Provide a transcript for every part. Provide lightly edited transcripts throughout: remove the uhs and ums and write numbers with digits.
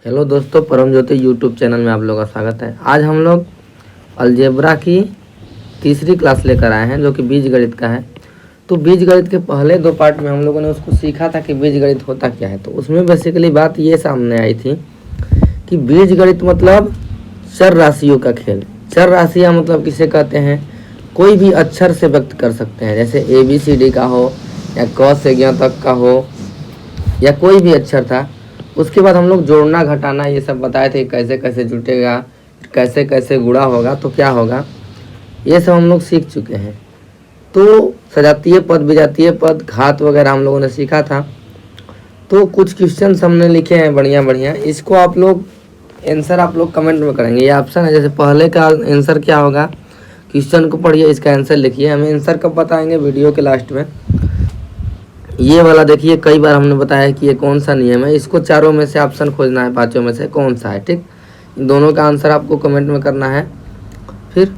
Hello दोस्तों, परम ज्योति YouTube channel में आप लोगों का स्वागत है। आज हम लोग अलजेब्रा की तीसरी क्लास लेकर आए हैं जो कि बीजगणित का है। तो बीजगणित के पहले दो पार्ट में हम लोगों ने उसको सीखा था कि बीजगणित होता क्या है। तो उसमें बेसिकली बात ये सामने आई थी कि बीजगणित मतलब चर राशियों का खेल। चर राशियाँ मतलब किसे कहते हैं? कोई भी अक्षर से व्यक्त कर सकते हैं, जैसे ABCD का हो या क से ज्ञ तक का हो या कोई भी अक्षर था। उसके बाद हम लोग जोड़ना घटाना ये सब बताए थे, कैसे कैसे जुटेगा, कैसे कैसे गुणा होगा तो क्या होगा, ये सब हम लोग सीख चुके हैं। तो सजातीय पद, विजातीय पद, घात वगैरह हम लोगों ने सीखा था। तो कुछ क्वेश्चन हमने लिखे हैं बढ़िया बढ़िया। इसको आप लोग आंसर आप लोग कमेंट में करेंगे। ये ऑप्शन है, जैसे पहले का आंसर क्या होगा, क्वेश्चन को पढ़िए, इसका आंसर लिखिए। हमें आंसर कब बताएंगे? वीडियो के लास्ट में। ये वाला देखिए, कई बार हमने बताया कि ये कौन सा नियम है। इसको चारों में से ऑप्शन खोजना है, पांचों में से कौन सा है। ठीक, इन दोनों का आंसर आपको कमेंट में करना है। फिर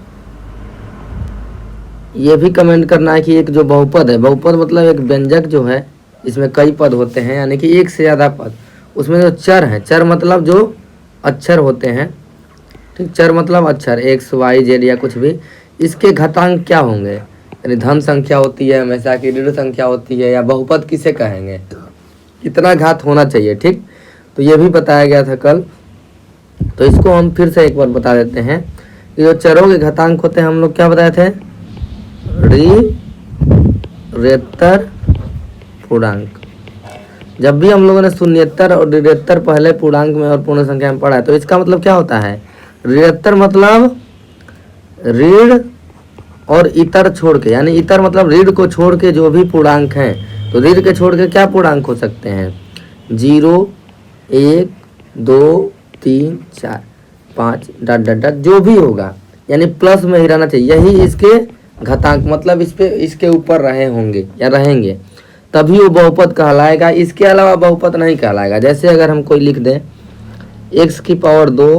ये भी कमेंट करना है कि एक जो बहुपद है, बहुपद मतलब एक व्यंजक जो है, इसमें कई पद होते हैं, यानी कि एक से ज़्यादा पद। उसमें जो चर है, चर मतलब जो अक्षर होते हैं, ठीक, चर मतलब अक्षर X Y Z या कुछ भी, इसके घातांक क्या होंगे? यानी धन संख्या होती है हमेशा की, ऋण संख्या होती है, या बहुपद किसे कहेंगे, कितना घात होना चाहिए। ठीक, तो ये भी बताया गया था कल। तो इसको हम फिर से एक बार बता देते हैं कि जो चरों के घातांक होते हैं, हम लोग क्या बताए थे? ऋणोत्तर पूर्णांक। जब भी हम लोगों ने शून्येतर और ऋणोत्तर पहले पूर्णांक में और पूर्ण संख्या में पढ़ा है, तो इसका मतलब क्या होता है? ऋणोत्तर मतलब ऋण और इतर छोड़ के, यानी इतर मतलब ऋण को छोड़ के जो भी पूर्णांक हैं, तो ऋण के छोड़ के क्या पूर्णांक हो सकते हैं? 0, 1, 2, 3, 4, 5 डॉट डॉट डॉट जो भी होगा, यानी प्लस में ही रहना चाहिए। यही इसके घातांक मतलब इस पे इसके ऊपर रहे होंगे या रहेंगे, तभी वो बहुपद कहलाएगा। इसके अलावा बहुपद नहीं कहलाएगा। जैसे अगर हम कोई लिख दें x की पावर 2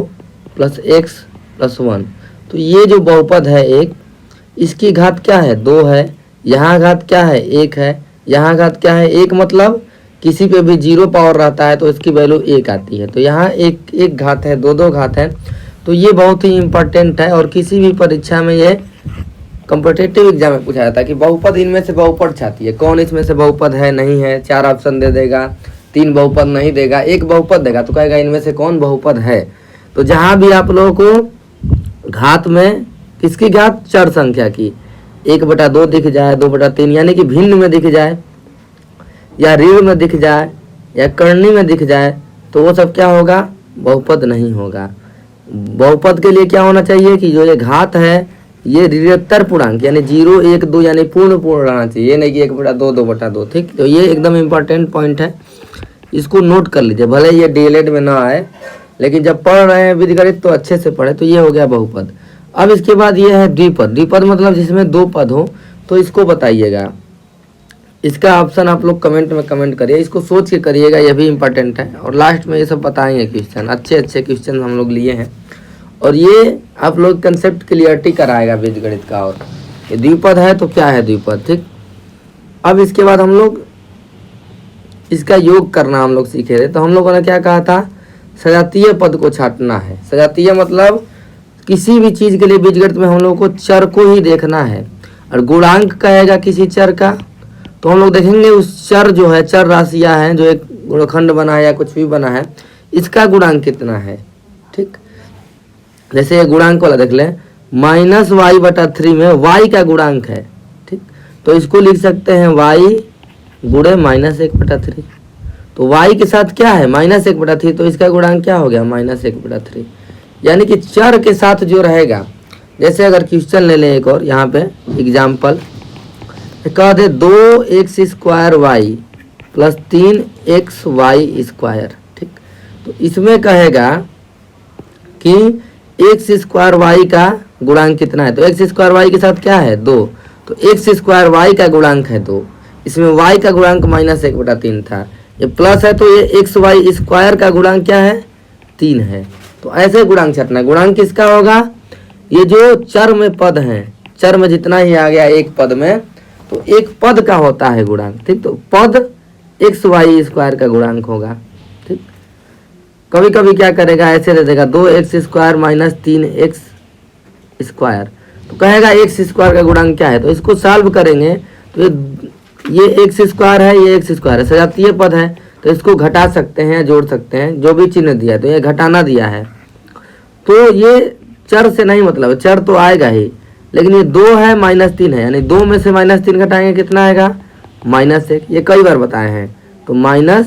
प्लस x प्लस 1, तो ये जो बहुपद है एक, इसकी घात क्या है? 2 है। यहाँ घात क्या है? 1 है। यहाँ घात क्या है? 1 मतलब किसी पे भी 0 पावर रहता है तो इसकी वैल्यू 1 आती है। तो यहाँ एक घात है, दो घात है। तो ये बहुत ही इम्पोर्टेंट है और किसी भी परीक्षा में ये कॉम्पिटिटिव एग्जाम में पूछा जाता है कि बहुपद इनमें से बहुपद चाहती है, कौन इसमें से बहुपद है, नहीं है। 4 ऑप्शन दे देगा, 3 बहुपद नहीं देगा, 1 बहुपद देगा, तो कहेगा इनमें से कौन बहुपद है। तो जहाँ भी आप लोगों को घात में किसकी घात? चर संख्या की 1/2 दिख जाए, 2/3 यानी कि भिन्न में दिख जाए, या ऋण में दिख जाए, या करनी में दिख जाए, तो वो सब क्या होगा? बहुपद नहीं होगा। बहुपद के लिए क्या होना चाहिए कि जो ये घात है ये ऋणोत्तर पूर्णांक यानी 0, 1, 2 यानी पूर्ण रहना चाहिए, नहीं कि 1/2, 2/2। ठीक, तो ये एकदम इम्पोर्टेंट पॉइंट है, इसको नोट कर लीजिए। भले ये DLED में ना आए, लेकिन जब पढ़ रहे हैं बीजगणित तो अच्छे से पढ़े। तो ये हो गया बहुपद। अब इसके बाद ये है द्विपद। द्विपद मतलब जिसमें 2 पद हो, तो इसको बताइएगा। इसका ऑप्शन आप लोग कमेंट में कमेंट करिए, इसको सोच के करिएगा, यह भी इम्पोर्टेंट है। और लास्ट में ये सब बताएंगे क्वेश्चन, अच्छे अच्छे क्वेश्चन हम लोग लिए हैं, और ये आप लोग कंसेप्ट क्लियरिटी कराएगा बीजगणित का। और ये द्विपद है तो क्या है द्विपद। ठीक, अब इसके बाद हम लोग इसका योग करना हम लोग सीखे थे। तो हम लोगों ने क्या कहा था? सजातीय पद को छांटना है। सजातीय मतलब किसी भी चीज़ के लिए बीजगणित में हम लोग को चर को ही देखना है, और गुणांक कहेगा किसी चर का, तो हम लोग देखेंगे उस चर जो है, चर राशियाँ हैं, जो एक गुणखंड बना है या कुछ भी बना है, इसका गुणांक कितना है। ठीक, जैसे ये गुणांक वाला देख लें, -y/3 में y का गुणांक है। ठीक, तो इसको लिख सकते हैं y गुणे -1/3। तो y के साथ क्या है? -1/3, तो इसका गुणांक क्या हो गया? -1/3। यानी कि चर के साथ जो रहेगा, जैसे अगर क्वेश्चन ले लें एक और यहाँ पे एग्जाम्पल, कह दे 2x² प्लस 3xy²। ठीक, तो इसमें कहेगा कि x² का गुणांक कितना है। तो x² के साथ क्या है? 2, तो x² का गुणांक है 2। इसमें y का गुणांक -1/3 था, ये प्लस है, तो ये xy² का गुणांक क्या है? 3 है। तो ऐसे गुणांक छटना। गुणांक किसका होगा? ये जो चर में पद हैं, चर में जितना ही आ गया एक पद में, तो एक पद का होता है गुणांक। ठीक, तो पद xy² का गुणांक होगा। ठीक, कभी कभी क्या करेगा, ऐसे दे देगा 2x² माइनस 3x², तो कहेगा x² का गुणांक क्या है। तो इसको सॉल्व करेंगे तो ये x² है, ये x² है, सजातीय पद है, तो इसको घटा सकते हैं, जोड़ सकते हैं, जो भी चिन्ह दिया है। तो ये घटाना दिया है, तो ये चर से नहीं मतलब, चर तो आएगा ही, लेकिन ये 2 है माइनस 3 है, यानी 2 में से -3 घटाएंगे कितना आएगा, -1। ये कई बार बताए हैं। तो -x²,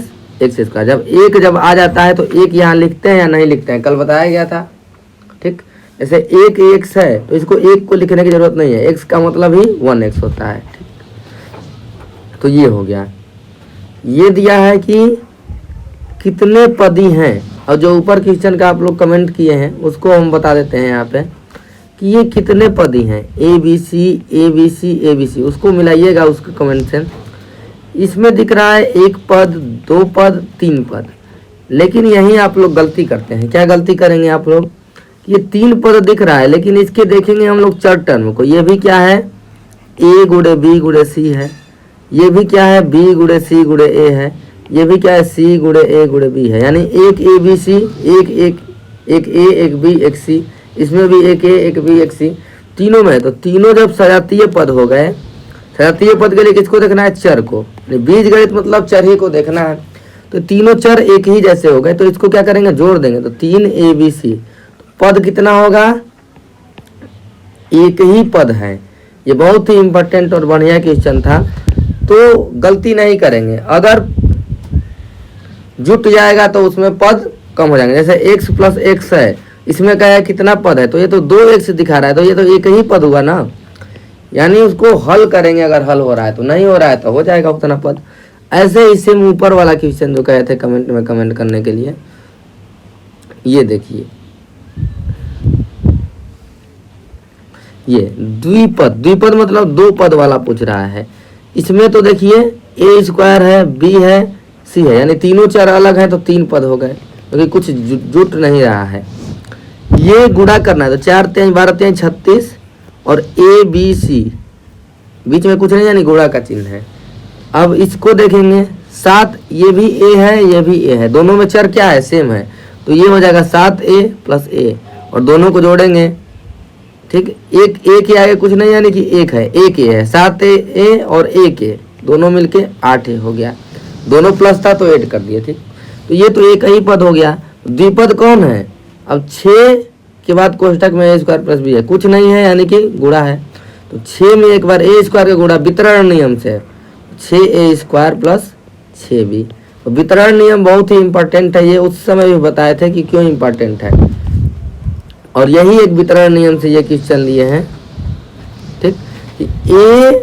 जब आ जाता है तो 1 यहाँ लिखते हैं या नहीं लिखते हैं, कल बताया गया था। ठीक, जैसे 1 x है तो इसको 1 को लिखने की जरूरत नहीं है, x का मतलब ही 1x होता है। ठीक, तो ये हो गया। ये दिया है कि कितने पदी हैं, और जो ऊपर क्वेश्चन का आप लोग कमेंट किए हैं उसको हम बता देते हैं यहाँ पे कि ये कितने पदी हैं, ABC, उसको मिलाइएगा उसका कमेंट से। इसमें दिख रहा है 1 पद, 2 पद, 3 पद, लेकिन यहीं आप लोग गलती करते हैं। क्या गलती करेंगे आप लोग, ये 3 पद दिख रहा है, लेकिन इसके देखेंगे हम लोग चर टर्म को। ये भी क्या है, A गुणे B गुणे C है, ये भी क्या है, B गुणे C गुणे A है, ये भी क्या है, C गुणे A गुणे B है, यानी एक ABC, एक A, एक B, एक C, इसमें भी एक A, एक B, एक C, तीनों में। तो तीनों जब सजातीय पद हो गए, सजातीय पद के लिए किसको देखना है, चर को। बीजगणित मतलब चर ही को देखना है। तो तीनों चर एक ही जैसे हो गए, तो इसको क्या करेंगे, जोड़ देंगे। तो 3ABC, पद कितना होगा, एक ही पद है। ये बहुत ही इंपॉर्टेंट और बढ़िया क्वेश्चन था, तो गलती नहीं करेंगे। अगर जुट जाएगा तो उसमें पद कम हो जाएंगे। जैसे x + x है, इसमें क्या है, कितना पद है, तो ये तो 2x दिखा रहा है, तो ये तो एक ही पद हुआ ना, यानी उसको हल करेंगे। अगर हल हो रहा है तो, नहीं हो रहा है तो हो जाएगा उतना पद। ऐसे इससे ऊपर वाला क्वेश्चन जो कहे थे कमेंट में कमेंट करने के लिए, ये देखिए, ये द्विपद मतलब 2 पद वाला पूछ रहा है। इसमें तो देखिए A² है, B है, C है, यानी तीनों चर अलग हैं, तो 3 पद हो गए, क्योंकि कुछ जुट नहीं रहा है। ये गुणा करना है, तो 4 × 3 = 12 × 36, और ABC बीच में कुछ नहीं, यानी गुणा का चिन्ह है। अब इसको देखेंगे 7, ये भी A है, ये भी A है, दोनों में चर क्या है, सेम है, तो ये हो जाएगा 7A + A, और दोनों को जोड़ेंगे। ठीक, एक A के आगे कुछ नहीं, यानी कि 1 है, 1 A है, 7A और 1 A दोनों मिलके 8A हो गया, दोनों प्लस था तो ऐड कर दिए। ठीक, तो ये तो एक ही पद हो गया। द्विपद कौन है, अब 6 के बाद कोष्टक में A² + B है, कुछ नहीं है, यानी कि गुणा है। तो 6 में एक बार A² का गुणा वितरण नियम से, 6A² + 6B। तो वितरण नियम बहुत ही इंपॉर्टेंट है, ये उस समय भी बताए थे कि क्यों इंपॉर्टेंट है, और यही एक वितरण नियम से ये क्वेश्चन लिए हैं। ठीक, कि A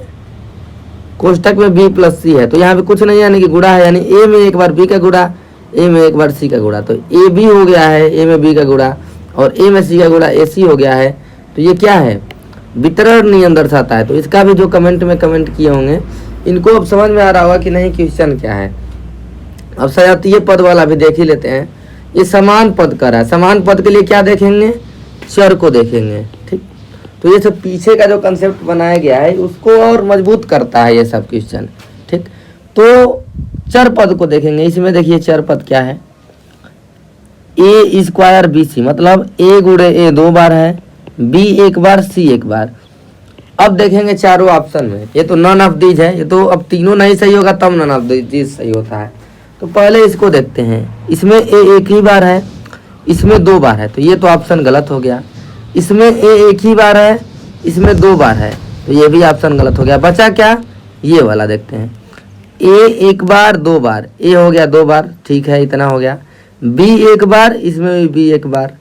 कोष्टक में B + C है, तो यहाँ पे कुछ नहीं, यानी कि गुणा है, यानी A में एक बार B का गुणा, A में एक बार C का गुणा, तो AB हो गया है, A में B का गुणा, और A में C का गुणा AC हो गया है। तो ये क्या है, वितरण नियम दर्शाता है। तो इसका भी जो कमेंट में कमेंट किए होंगे, इनको अब समझ में आ रहा होगा कि नहीं क्वेश्चन क्या है। अब सजातीय पद वाला भी देख ही लेते हैं। ये समान पद कर रहा है, समान पद के लिए क्या देखेंगे, चर को देखेंगे। ठीक, तो ये सब पीछे का जो कंसेप्ट बनाया गया है उसको और मजबूत करता है ये सब क्वेश्चन। ठीक, तो चर पद को देखेंगे। इसमें देखिए चर पद क्या है, A² BC, मतलब A गुणे A 2 बार है, B 1 बार, C 1 बार। अब देखेंगे चारों ऑप्शन में, ये तो नन ऑफ दीज है, ये तो अब तीनों नहीं सही होगा तब नन ऑफ दीज सही होता है। तो पहले इसको देखते हैं, इसमें A 1 ही बार है, इसमें 2 बार है, तो ये तो ऑप्शन गलत हो गया। इसमें A 1 ही बार है, इसमें 2 बार है, तो ये भी ऑप्शन गलत हो गया। बचा क्या, ये वाला देखते हैं, A 1 बार 2 बार, A हो गया 2 बार, ठीक है, इतना हो गया। B 1 बार, इसमें भी B 1 बार,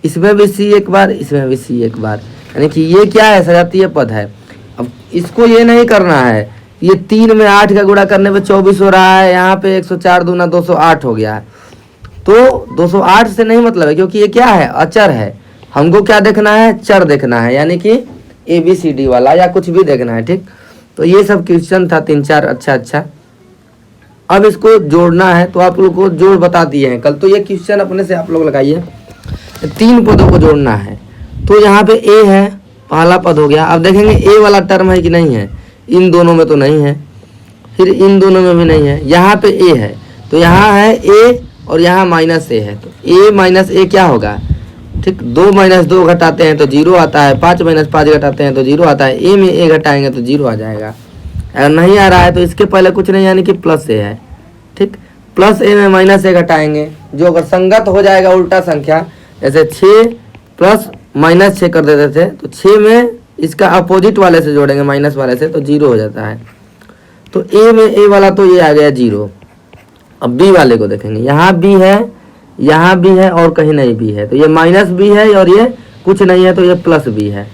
इसमें भी C 1 बार, इसमें भी C 1 बार, यानी कि ये क्या है, सजातीय पद है। अब इसको ये नहीं करना है, ये 3 में 8 का गुणा करने पे 24 हो रहा है, यहाँ पे 104 दूना 208 हो गया है। तो 208 से नहीं मतलब है, क्योंकि ये क्या है, अचर है। हमको क्या देखना है, चर देखना है, यानी कि ABCD वाला या कुछ भी देखना है। ठीक, तो ये सब क्वेश्चन था 3-4 अच्छा। अब इसको जोड़ना है, तो आप लोग को जोड़ बता दिए हैं कल, तो ये क्वेश्चन अपने से आप लोग लगाइए। 3 पदों को जोड़ना है, तो यहाँ पे A है, पहला पद हो गया। अब देखेंगे A वाला टर्म है कि नहीं है, इन दोनों में तो नहीं है, फिर इन दोनों में भी नहीं है, यहाँ पे A है, तो यहाँ है A और यहाँ माइनस ए है, तो ए माइनस ए क्या होगा, ठीक, 2 माइनस 2 घटाते हैं तो 0 आता है, 5 माइनस 5 घटाते हैं तो 0 आता है, ए में ए घटाएंगे तो 0 आ जाएगा। अगर नहीं आ रहा है तो इसके पहले कुछ नहीं, यानी कि प्लस ए है, ठीक, प्लस ए में माइनस ए घटाएंगे, जो अगर संगत हो जाएगा उल्टा संख्या, जैसे 6 प्लस माइनस 6 कर देते थे, तो 6 में इसका अपोजिट वाले से जोड़ेंगे माइनस वाले से तो 0 हो जाता है। तो ए में ए वाला तो ये आ गया 0। अब बी वाले को देखेंगे, यहाँ बी है, यहाँ भी है और कहीं नहीं भी है, तो ये माइनस बी है और ये कुछ नहीं है तो ये प्लस बी है,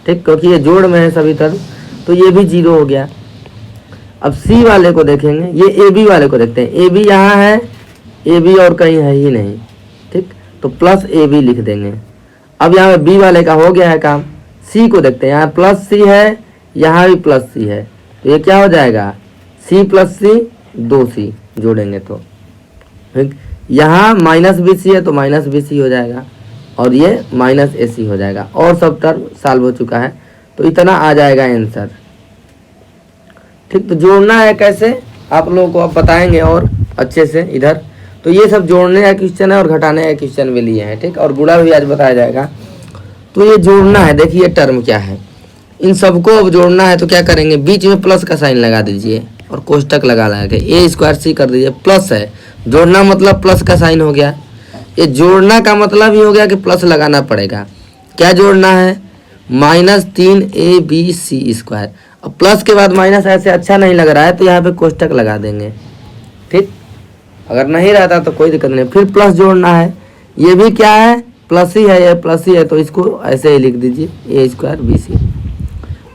ठीक, क्योंकि ये जोड़ में है सभी तत्व, तो ये भी 0 हो गया। अब सी वाले को देखेंगे, ये ए बी वाले को देखते हैं, ए बी यहाँ है, ए बी और कहीं है ही नहीं, ठीक, तो प्लस ए बी लिख देंगे। अब यहाँ पे बी वाले का हो गया है काम। सी को देखते हैं, यहाँ प्लस सी है, यहाँ भी प्लस सी है, तो ये क्या हो जाएगा, सी प्लस सी 2c जोड़ेंगे तो, ठीक, यहाँ माइनस बी सी है तो माइनस बी सी हो जाएगा और ये माइनस ए सी हो जाएगा, और सब टर्म सॉल्व हो चुका है, तो इतना आ जाएगा आंसर, ठीक। तो जोड़ना है कैसे आप लोगों को अब बताएंगे और अच्छे से इधर। तो ये सब जोड़ने का क्वेश्चन है और घटाने का क्वेश्चन भी लिए हैं, ठीक, और गुणा भी आज बताया जाएगा। तो ये जोड़ना है, देखिए टर्म क्या है, इन सबको अब जोड़ना है तो क्या करेंगे, बीच में प्लस का साइन लगा दीजिए और कोष्टक लगा के ए स्क्वायर सी कर दीजिए, प्लस है, जोड़ना मतलब प्लस का साइन हो गया। ये जोड़ना का मतलब ही हो गया कि प्लस लगाना पड़ेगा। क्या जोड़ना है, -3ab² अब प्लस के बाद माइनस ऐसे अच्छा नहीं लग रहा है तो यहाँ पे कोष्टक लगा देंगे, ठीक, अगर नहीं रहता तो कोई दिक्कत नहीं। फिर प्लस जोड़ना है, ये भी क्या है, प्लस ही है, ये प्लस ही है, तो इसको ऐसे ही लिख दीजिए a² bc।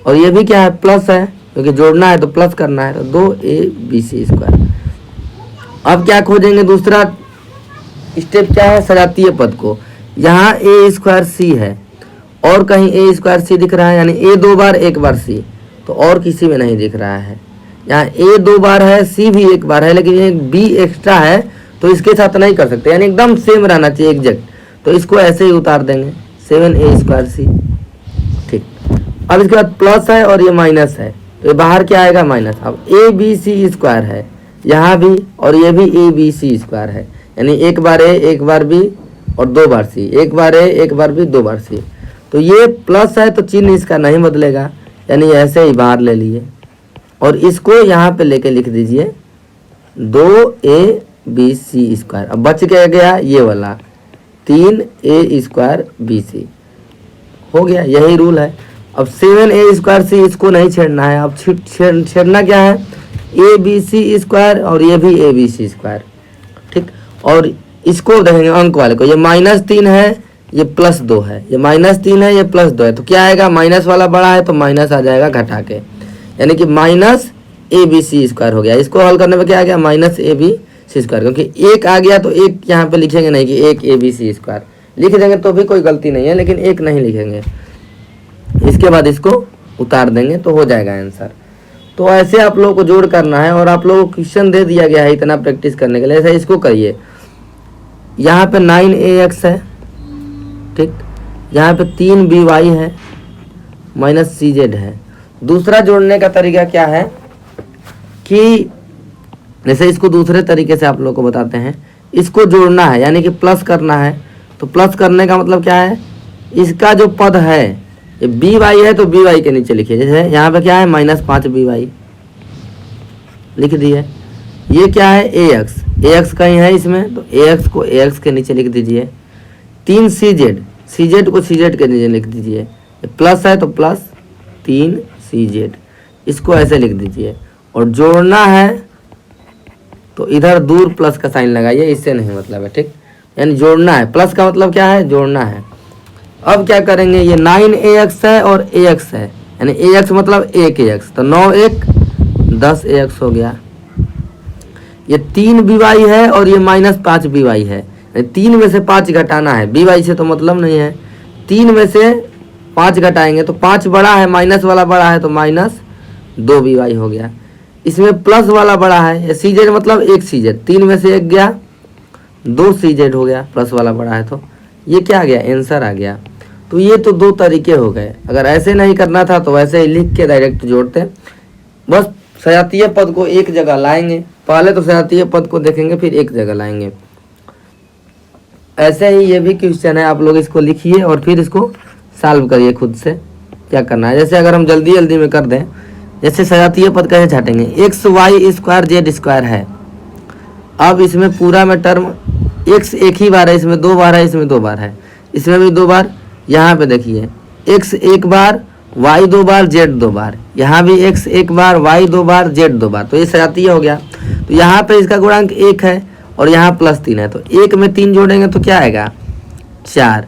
और ये भी क्या है, प्लस है, क्योंकि जोड़ना है तो प्लस करना है, तो 2abc²। अब क्या खोजेंगे, दूसरा स्टेप क्या है, सजातीय पद को। यहाँ a² c है और कहीं a² c दिख रहा है, यानी a 2 बार 1 बार c, तो और किसी में नहीं दिख रहा है। यहाँ a 2 बार है, c भी 1 बार है, लेकिन एक b एक्स्ट्रा है तो इसके साथ नहीं कर सकते, यानी एकदम सेम रहना चाहिए एग्जैक्ट, तो इसको ऐसे ही उतार देंगे 7a² c, ठीक। अब इसके बाद प्लस है और ये माइनस है, तो ये बाहर क्या आएगा, माइनस। अब abc² है यहाँ भी और ये भी abc² है, यानी 1 बार a 1 बार b और 2 बार c, 1 bar a 1 bar b 2 bar c, तो ये प्लस है तो चिन्ह इसका नहीं बदलेगा, यानी ऐसे ही बाहर ले लिए और इसको यहाँ पे लेके लिख दीजिए 2abc²। अब बच गया ये वाला 3a² bc, हो गया, यही रूल है। अब 7a² c इसको नहीं छेड़ना है, अब छेड़ना क्या है, abc² और ये भी abc², ठीक। और इसको देखेंगे अंक वाले को, ये -3 है, ये +2 है, ये -3 है, ये +2 है, तो क्या आएगा, माइनस वाला बड़ा है तो माइनस आ जाएगा घटा के, यानी कि -abc² हो गया। इसको हल करने में क्या आ गया, -abc², क्योंकि 1 आ गया तो 1 यहाँ पे लिखेंगे नहीं कि 1 abc² लिख देंगे तो भी कोई गलती नहीं है, लेकिन 1 नहीं लिखेंगे। इसके बाद इसको उतार देंगे तो हो जाएगा आंसर। तो ऐसे आप लोगों को जोड़ करना है और आप लोगों को क्वेश्चन दे दिया गया है इतना प्रैक्टिस करने के लिए, ऐसा इसको करिए। यहाँ पे 9ax है, ठीक, यहाँ पे 3by है, -cz है। दूसरा जोड़ने का तरीका क्या है कि जैसे इसको दूसरे तरीके से आप लोग को बताते हैं, इसको जोड़ना है यानी कि प्लस करना है, तो प्लस करने का मतलब क्या है, इसका जो पद है ये by है तो by के नीचे लिखिए, जैसे यहाँ पे क्या है -5by लिख दिए। ये क्या है ax कहीं है इसमें, तो ax को ax के नीचे लिख दीजिए। 3cz को cz के नीचे लिख दीजिए, प्लस है तो प्लस 3cz, इसको ऐसे लिख दीजिए। और जोड़ना है तो इधर दूर प्लस का साइन लगाइए, इससे नहीं मतलब है, ठीक, यानी जोड़ना है, प्लस का मतलब क्या है, जोड़ना है। अब क्या करेंगे, ये 9ax है और ax है, यानी ax मतलब 1ax, तो 9 10ax हो गया। ये 3by है और ये -5by है, 3 में से 5 घटाना है, by से तो मतलब नहीं है, 3 में से 5 घटाएंगे तो 5 बड़ा है, माइनस वाला बड़ा है तो -2by हो गया। इसमें प्लस वाला बड़ा है, ये cz मतलब 1cz, 3 में से 1 गया 2cz हो गया, प्लस वाला बड़ा है, तो ये क्या आ गया, आंसर आ गया। तो ये तो 2 तरीके हो गए। अगर ऐसे नहीं करना था तो वैसे ही लिख के डायरेक्ट जोड़ते, बस सजातीय पद को एक जगह लाएंगे, पहले तो सजातीय पद को देखेंगे फिर एक जगह लाएंगे। ऐसे ही ये भी क्वेश्चन है, आप लोग इसको लिखिए और फिर इसको सॉल्व करिए खुद से क्या करना है। जैसे अगर हम जल्दी जल्दी में कर दें, जैसे सजातीय पद कैसे छाटेंगे, X Y square Z square है। अब इसमें पूरा में टर्म एक्स एक ही बार है, इसमें 2 बार है, इसमें 2 बार है, इसमें भी 2 बार। यहाँ पे देखिए एक्स 1 बार, वाई 2 बार, जेड 2 बार, यहाँ भी एक्स 1 बार, वाई 2 बार, जेड 2 बार, तो ये सजातीय हो गया। तो यहाँ पे इसका गुणांक 1 है और यहाँ +3 है, तो 1 में 3 जोड़ेंगे तो क्या आएगा 4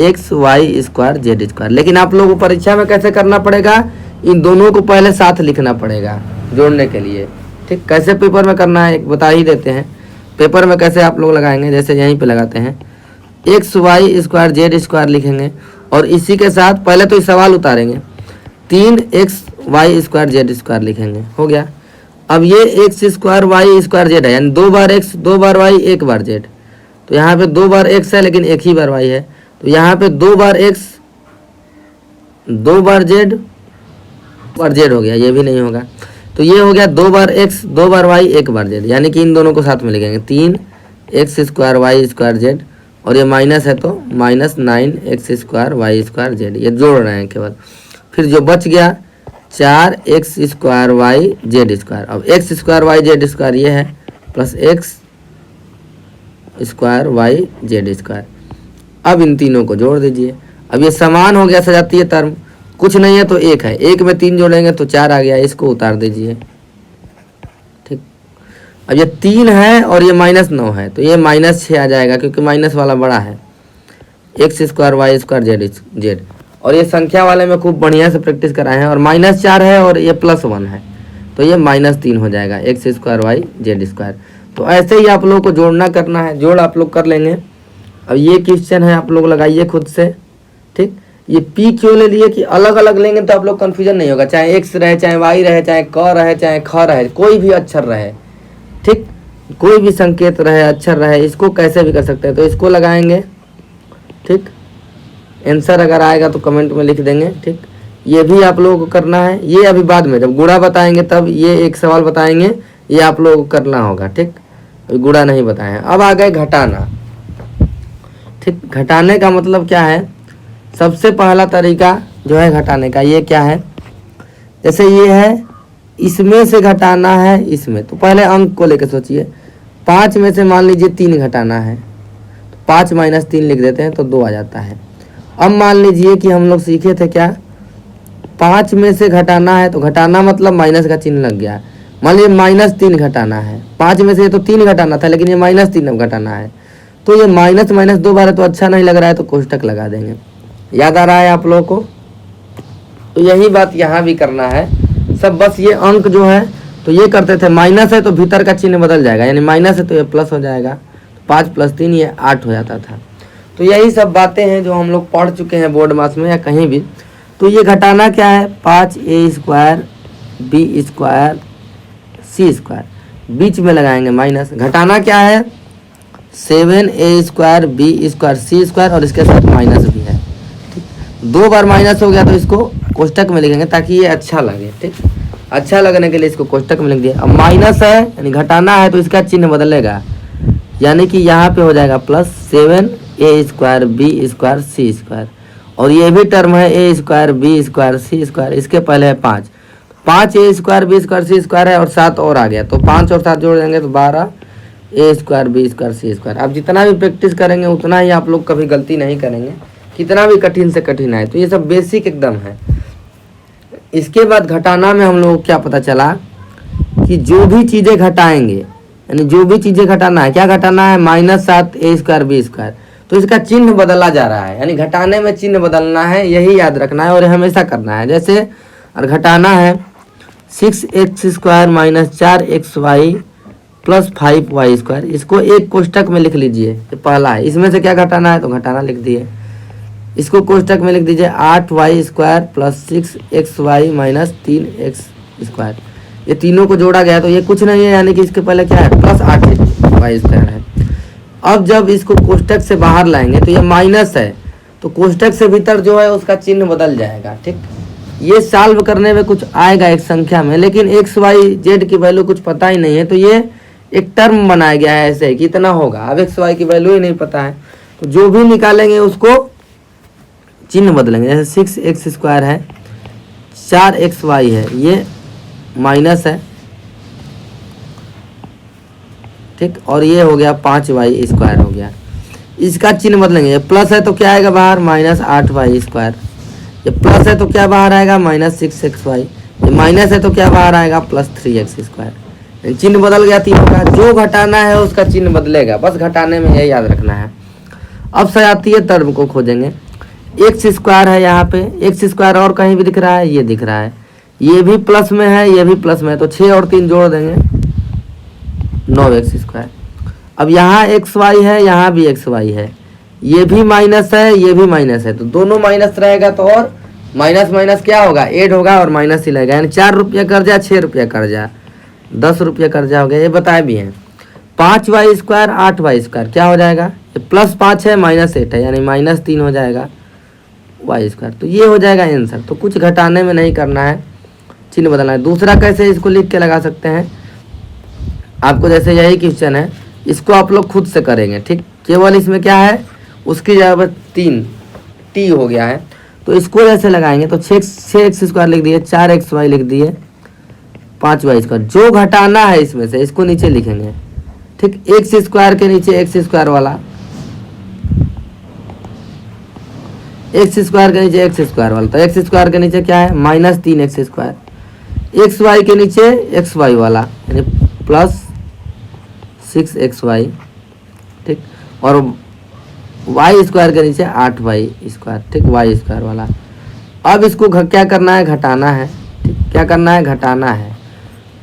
x Y square Z square. लेकिन आप लोगों को परीक्षा में कैसे करना पड़ेगा, इन दोनों को पहले साथ लिखना पड़ेगा जोड़ने के लिए। ठीक, कैसे पेपर में करना है एक बता ही देते हैं। पेपर में कैसे आप लोग लगाएंगे, जैसे यहीं पे लगाते हैं x Y square Z square लिखेंगे और इसी के साथ पहले तो इस सवाल उतारेंगे, 3 x Y square Z square लिखेंगे, हो गया। अब ये x square y square z है, यानी 2 बार एक्स 2 बार वाई 1 बार जेड, तो यहाँ पे 2 बार एक्स है लेकिन 1 ही बार वाई है, तो यहाँ पे 2 बार एक्स 2 बार जेड हो गया, ये भी नहीं होगा। तो ये हो गया 2 बार एक्स 2 बार वाई 1 बार जेड, यानी कि इन दोनों को साथ में लिखेंगे 3 x square y square z, और ये माइनस है तो -9 x square y square z, ये जोड़ रहे हैं केवल। फिर जो बच गया 4 x square y z square. अब x square y z square ये है plus x square y z square. अब इन तीनों को जोड़ दीजिए। अब ये समान हो गया सजातीय टर्म, कुछ नहीं है तो 1 है, 1 में 3 जोड़ेंगे तो 4 आ गया, इसको उतार दीजिए। ठीक, अब ये 3 है और ये -9 है, तो ये -6 आ जाएगा क्योंकि माइनस वाला बड़ा है, x square y square z. और ये संख्या वाले में खूब बढ़िया से प्रैक्टिस कराए हैं, और -4 है और ये +1 है, तो ये -3 हो जाएगा x square y z square. तो ऐसे ही आप लोगों को जोड़ना करना है, जोड़ आप लोग कर लेंगे। अब ये क्वेश्चन है, आप लोग लगाइए खुद से। ठीक, ये पी क्यों ले लिए कि अलग अलग लेंगे तो आप लोग कन्फ्यूजन नहीं होगा, चाहे एक्स रहे, चाहे वाई रहे, चाहे क रहे, चाहे ख रहे, कोई भी अक्षर रहे। ठीक, कोई भी संकेत रहे, अक्षर रहे, इसको कैसे भी कर सकते हैं, तो इसको लगाएंगे। ठीक, आंसर अगर आएगा तो कमेंट में लिख देंगे। ठीक, ये भी आप लोगों को करना है, ये अभी बाद में जब गुणा बताएंगे तब ये एक सवाल बताएंगे, ये आप लोगों को करना होगा। ठीक, गुणा नहीं बताए। अब आ गए घटाना। ठीक, घटाने का मतलब क्या है, सबसे पहला तरीका जो है घटाने का, ये क्या है, जैसे ये है इसमें से घटाना है इसमें, तो पहले अंक को लेकर सोचिए। 5 में से मान लीजिए 3 घटाना है, तो 5 - 3 लिख देते हैं तो 2 आ जाता है। अब मान लीजिए कि हम लोग सीखे थे क्या, 5 में से घटाना है, तो घटाना मतलब माइनस का चिन्ह लग गया। मान लीजिए -3 घटाना है, 5 में से तो 3 घटाना था लेकिन ये -3 अब घटाना है, तो ये माइनस 2 बार है तो अच्छा नहीं लग रहा है, तो कोष्टक लगा देंगे। याद आ रहा है आप लोगों को? तो यही बात यहाँ भी करना है सब, बस ये अंक जो है तो ये करते थे, माइनस है तो भीतर का चिन्ह बदल जाएगा, यानी माइनस है तो ये प्लस हो जाएगा, 5 + 3 ये 8 हो जाता था। तो यही सब बातें हैं जो हम लोग पढ़ चुके हैं बोर्ड मास में या कहीं भी। तो ये घटाना क्या है, 5a square b square c square, बीच में लगाएंगे माइनस। घटाना क्या है, 7a square b square c square, और इसके साथ माइनस भी है। 2 बार माइनस हो गया तो इसको कोष्टक में लिखेंगे ताकि ये अच्छा लगे। ठीक, अच्छा लगने के लिए इसको कोष्टक में लिख दिया। अब माइनस है यानी घटाना है तो इसका चिन्ह बदलेगा, यानी कि यहाँ पे हो जाएगा +7a square b square c square, और ये भी टर्म है a square b square c square, इसके पहले है 5a square b square c square है और 7 और आ गया, तो 5 और 7 जोड़ देंगे तो 12a square b square c square. अब जितना भी प्रैक्टिस करेंगे उतना ही आप लोग कभी गलती नहीं करेंगे, कितना भी कठिन से कठिन आए। तो ये सब बेसिक एकदम है। इसके बाद घटाना में हम लोग को क्या पता चला कि जो भी चीज़ें घटाएंगे, यानी जो भी चीज़ें घटाना है, क्या घटाना है, -7a स्क्वायर b स्क्वायर, तो इसका चिन्ह बदला जा रहा है, यानी घटाने में चिन्ह बदलना है, यही याद रखना है और हमेशा करना है। जैसे और घटाना है 6x square -4xy + 5y square, इसको एक कोष्टक में लिख लीजिए, ये पहला है। इसमें से क्या घटाना है तो घटाना लिख दिए, इसको कोष्टक में लिख दीजिए 8y square + 6xy - 3x square. ये तीनों को जोड़ा गया तो ये कुछ नहीं है, यानी कि इसके पहले क्या है +8y स्क्वायर है। अब जब इसको कोष्टक से बाहर लाएंगे तो ये माइनस है, तो कोष्टक से भीतर जो है उसका चिन्ह बदल जाएगा। ठीक, ये सॉल्व करने में कुछ आएगा एक संख्या में, लेकिन एक्स वाई जेड की वैल्यू कुछ पता ही नहीं है, तो ये एक टर्म बनाया गया है ऐसे, कितना होगा। अब एक्स वाई की वैल्यू ही नहीं पता है, तो जो भी निकालेंगे उसको चिन्ह बदलेंगे। जैसे 6x² है, 4xy है, ये माइनस है, ठीक, और ये हो गया 5y² हो गया। इसका चिन्ह बदलेंगे, ये प्लस है तो क्या आएगा बाहर, -8y²। ये प्लस है तो क्या बाहर आएगा, -6xy। ये माइनस है तो क्या बाहर आएगा, +3x²। चिन्ह बदल गया तीनों का। जो घटाना है उसका चिन्ह बदलेगा, बस घटाने में यही याद रखना है। अब सजातीय टर्म को खोजेंगे। x² है यहाँ पे, x² और कहीं भी दिख रहा है, ये दिख रहा है, ये भी प्लस में है, ये भी प्लस में है, तो 6 और 3 जोड़ देंगे, 9x²। अब यहाँ xy है, यहाँ भी xy है, ये भी माइनस है, ये भी माइनस है, तो दोनों माइनस रहेगा तो और माइनस माइनस क्या होगा, ऐड होगा और माइनस ही लगेगा। यानी 4 रुपया कर्जा, 6 रुपया कर्जा, 10 रुपया कर्जा हो गया। ये बताए भी हैं। 5y², 8y² क्या हो जाएगा, ये +5 है, -8 है, यानी -3 हो जाएगा y²। तो ये हो जाएगा आंसर। तो कुछ घटाने में नहीं करना है, चिन्ह बदलना है। दूसरा कैसे इसको लिख के लगा सकते हैं, आपको जैसे यही क्वेश्चन है, इसको आप लोग खुद से करेंगे, ठीक। केवल इसमें क्या है, उसकी जगह पर 3 t हो गया है, तो इसको जैसे लगाएंगे तो 6x² लिख दिए, 4xy लिख दिए, 5y²। जो घटाना है इसमें से इसको नीचे लिखेंगे, ठीक। x² के नीचे x² वाला, x² के नीचे x² वाला, तो x² के नीचे क्या है, -3x²। xy के नीचे xy वाला, यानी +6xy, ठीक। और y² के नीचे 8y², ठीक, y² वाला। अब इसको क्या करना है, घटाना है, ठीक। क्या करना है, घटाना है।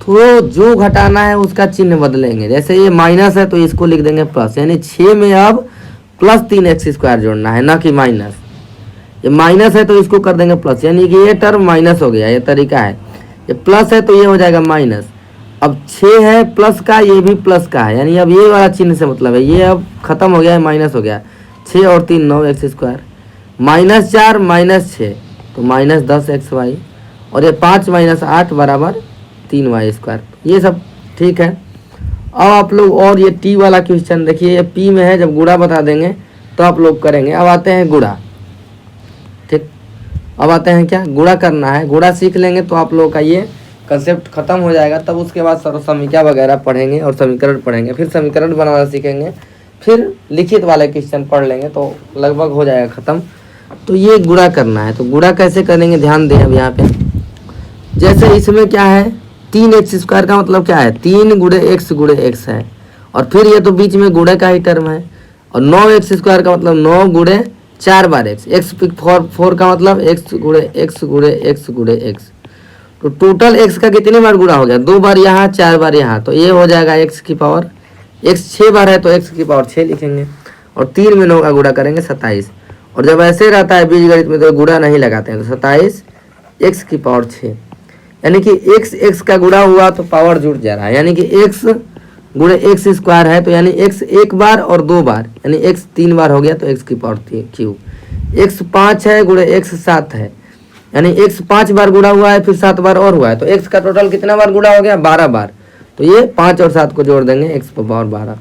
तो जो घटाना है उसका चिन्ह बदलेंगे। जैसे ये माइनस है तो इसको लिख देंगे प्लस, यानी 6 में अब +3x² जोड़ना है, ना कि माइनस। ये माइनस है तो इसको कर देंगे प्लस, यानी कि ये टर्म माइनस हो गया। ये तरीका है, ये प्लस है तो ये हो जाएगा माइनस। अब 6 है प्लस का, ये भी प्लस का है, यानी अब ये वाला चिन्ह से मतलब है, ये अब खत्म हो गया है, माइनस हो गया। 6 और 3 9x², -4 -6 तो -10xy, और ये 5 - 8 = 3y²। ये सब ठीक है। अब आप लोग और ये t वाला क्वेश्चन देखिए, ये p में है, जब गुणा बता देंगे तो आप लोग करेंगे। अब आते हैं गुणा, ठीक। अब आते हैं क्या, गुणा करना है। गुणा सीख लेंगे तो आप लोगों का ये कंसेप्ट खत्म हो जाएगा। तब उसके बाद सर्वसमीक्षा वगैरह पढ़ेंगे और समीकरण पढ़ेंगे, फिर समीकरण बनाना सीखेंगे, फिर लिखित वाले क्वेश्चन पढ़ लेंगे, तो लगभग हो जाएगा ख़त्म। तो ये गुणा करना है, तो गुणा कैसे करेंगे ध्यान दें। अब यहाँ पे जैसे इसमें क्या है, 3x² का मतलब क्या है, 3 × x है, और फिर ये तो बीच में गुणे का ही टर्म है। और 9x² का मतलब 9 × 4 बार x, x4 का मतलब x × x। तो टोटल x का कितनी बार गुणा हो गया, 2 बार यहाँ, 4 बार यहाँ, तो ये हो जाएगा x x 6 बार है तो x 6 लिखेंगे, और 3 में 9 का गुणा करेंगे 27। और जब ऐसे रहता है बीजगणित में तो गुणा नहीं लगाते हैं, तो 27 x 6, यानी कि x का गुणा हुआ तो पावर जुड़ जा रहा है, यानी कि x × x² है, तो यानी x 1 बार और 2 बार, यानी x 3 बार हो गया तो x 3। x 5 है × x 7 है, यानी x 5 बार गुणा हुआ है, फिर 7 बार और हुआ है, तो x का टोटल कितना बार गुणा हो गया, 12 बार। तो ये 5 और 7 को जोड़ देंगे, x की पावर 12,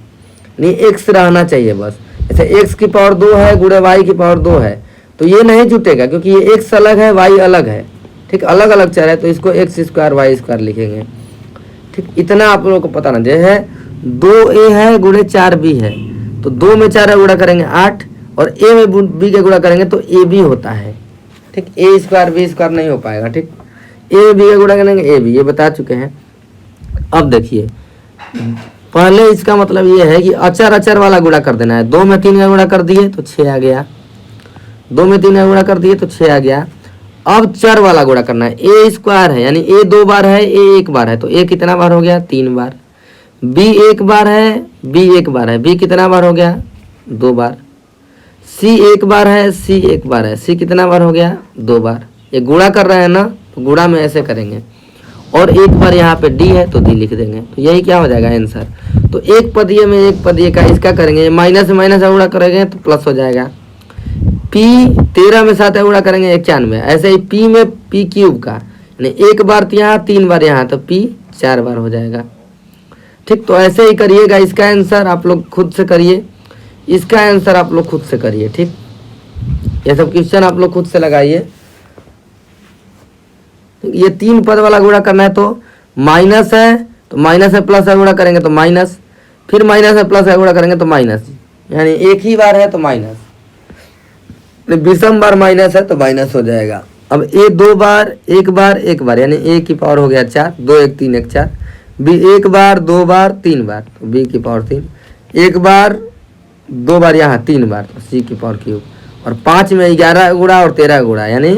नहीं x रहना चाहिए बस। जैसे x की पावर 2 है × y की पावर 2 है, तो ये नहीं जुटेगा क्योंकि ये x अलग है, y अलग है, ठीक, अलग अलग चर है, तो इसको x² y² लिखेंगे, ठीक। इतना आप लोगों को पता ना। जैसे 2a है × 4b है, तो 2 में 4 गुणा करेंगे 8, और a में b के गुणा करेंगे तो ab होता है, ठीक। a² b² नहीं हो पाएगा, ठीक। a b के गुणा करेंगे ab, ये बता चुके हैं। अब देखिए, पहले इसका मतलब ये है कि अचर अचर वाला गुणा कर देना है। 2 में 3 का गुणा कर दिए तो 6 आ गया, 2 में 3 का गुणा कर दिए तो 6 आ गया। अब चर वाला गुणा करना है, a² है, यानी a 2 बार है, a 1 बार है, तो a कितना बार हो गया, 3 बार। b 1 बार है, b 1 बार है, b कितना बार हो गया, 2 बार। c 1 बार है, c 1 बार है, c कितना बार हो गया, 2 बार। ये गुणा कर रहे हैं ना, तो गुणा में ऐसे करेंगे, और 1 बार यहाँ पे d है तो d लिख देंगे, तो यही क्या हो जाएगा आंसर। तो एक पदीय में एक पदीय का इसका करेंगे, माइनस से माइनस गुणा करेंगे तो प्लस हो जाएगा। p 13 में 7 गुणा करेंगे 91, ऐसे ही p में p³ का, यानी 1 बार यहाँ, 3 बार यहाँ, तो p 4 बार हो जाएगा, ठीक। तो ऐसे ही करिएगा, इसका आंसर आप लोग खुद से करिए। इसका आंसर आप लोग खुद से करिए। ठीक, ये सब क्वेश्चन आप लोग खुद से लगाइए। ये 3 पद वाला गुणा करना है तो माइनस है तो माइनस है, प्लस है गुणा करेंगे तो माइनस, फिर माइनस है प्लस है गुणा करेंगे तो माइनस, यानी एक ही बार है तो माइनस, विषम बार माइनस है तो माइनस हो जाएगा। अब ए 2 बार, एक बार यानी ए की पावर हो गया 4, 2 1 3 1 4, बी 1 बार 2 बार 3 बार तो बी की पावर 3, 1 बार 2 बार यहाँ 3 बार तो सी की पावर क्यूब, और 5 में 11 गुणा और 13 गुणा, यानी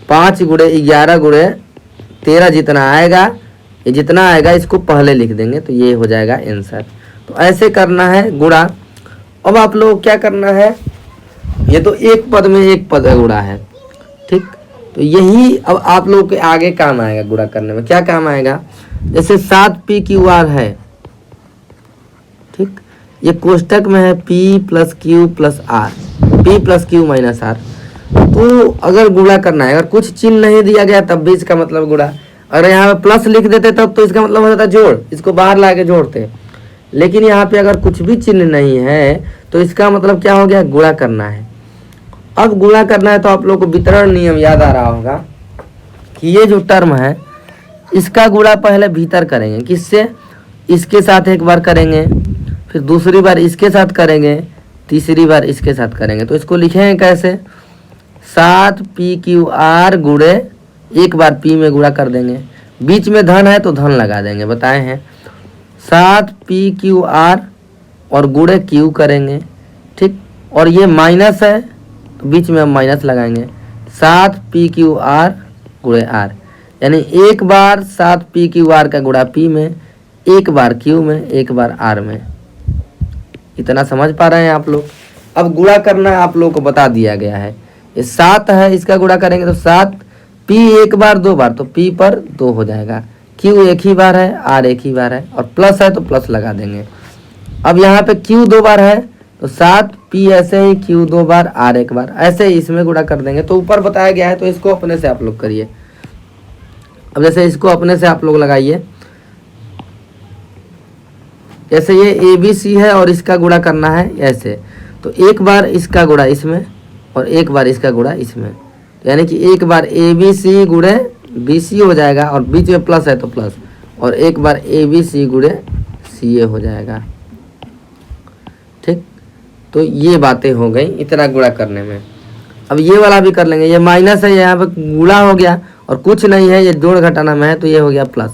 5 गुणे 11 गुणे 13 जितना आएगा, ये जितना आएगा इसको पहले लिख देंगे तो ये हो जाएगा आंसर। तो ऐसे करना है गुणा। अब आप लोग क्या करना है, ये तो एक पद में एक पद गुणा है। ठीक, तो यही अब आप लोग के आगे काम आएगा गुणा करने में। क्या काम आएगा, जैसे 7p क्यू आर है। ठीक, ये कोष्टक में है p plus q plus r, p plus q minus r. तो अगर गुणा करना है, अगर कुछ चिन्ह नहीं दिया गया तब भी इसका मतलब गुणा, अगर यहाँ पे प्लस लिख देते तब तो इसका मतलब हो जाता जोड़, इसको बाहर ला के जोड़ते। लेकिन यहाँ पे अगर कुछ भी चिन्ह नहीं है तो इसका मतलब क्या हो गया, गुणा करना है। अब गुणा करना है तो आप लोग को वितरण नियम याद आ रहा होगा कि ये जो टर्म है इसका गुणा पहले भीतर करेंगे, किससे, इसके साथ एक बार करेंगे, फिर दूसरी बार इसके साथ करेंगे, तीसरी बार इसके साथ करेंगे। तो इसको लिखेंगे कैसे, 7p/r गुणे एक बार p में गुणा कर देंगे, बीच में धन है तो धन लगा देंगे, बताए हैं। 7p/r और गुणे q करेंगे। ठीक, और ये माइनस है तो बीच में हम माइनस लगाएंगे, 7p/r गुणे r, यानी एक बार 7p/r का गुणा p में, एक बार q में, एक बार r में। इतना समझ पा रहे हैं आप लोग। अब गुणा करना आप लोग को बता दिया गया है। ये 7 है, इसका गुणा करेंगे तो 7, p एक बार 2 बार तो p पर 2 हो जाएगा, q एक ही बार है, r एक ही बार है, और प्लस है तो प्लस लगा देंगे। अब यहाँ पे q 2 बार है तो 7p ऐसे ही, q 2 बार, r एक बार, ऐसे ही इसमें गुणा कर देंगे। तो ऊपर बताया गया है तो इसको अपने से आप लोग करिए। अब जैसे इसको अपने से आप लोग लगाइए, जैसे ये ABC है और इसका गुणा करना है ऐसे, तो एक बार इसका गुणा इसमें और एक बार इसका गुणा इसमें, यानी कि एक बार ABC गुणे BC हो जाएगा और बीच में प्लस है तो प्लस, और एक बार ABC गुणे CA हो जाएगा। ठीक, तो ये बातें हो गई इतना गुणा करने में। अब ये वाला भी कर लेंगे, ये माइनस है, यहाँ पे गुणा हो गया और कुछ नहीं है, ये जोड़ घटाना में है तो ये हो गया प्लस।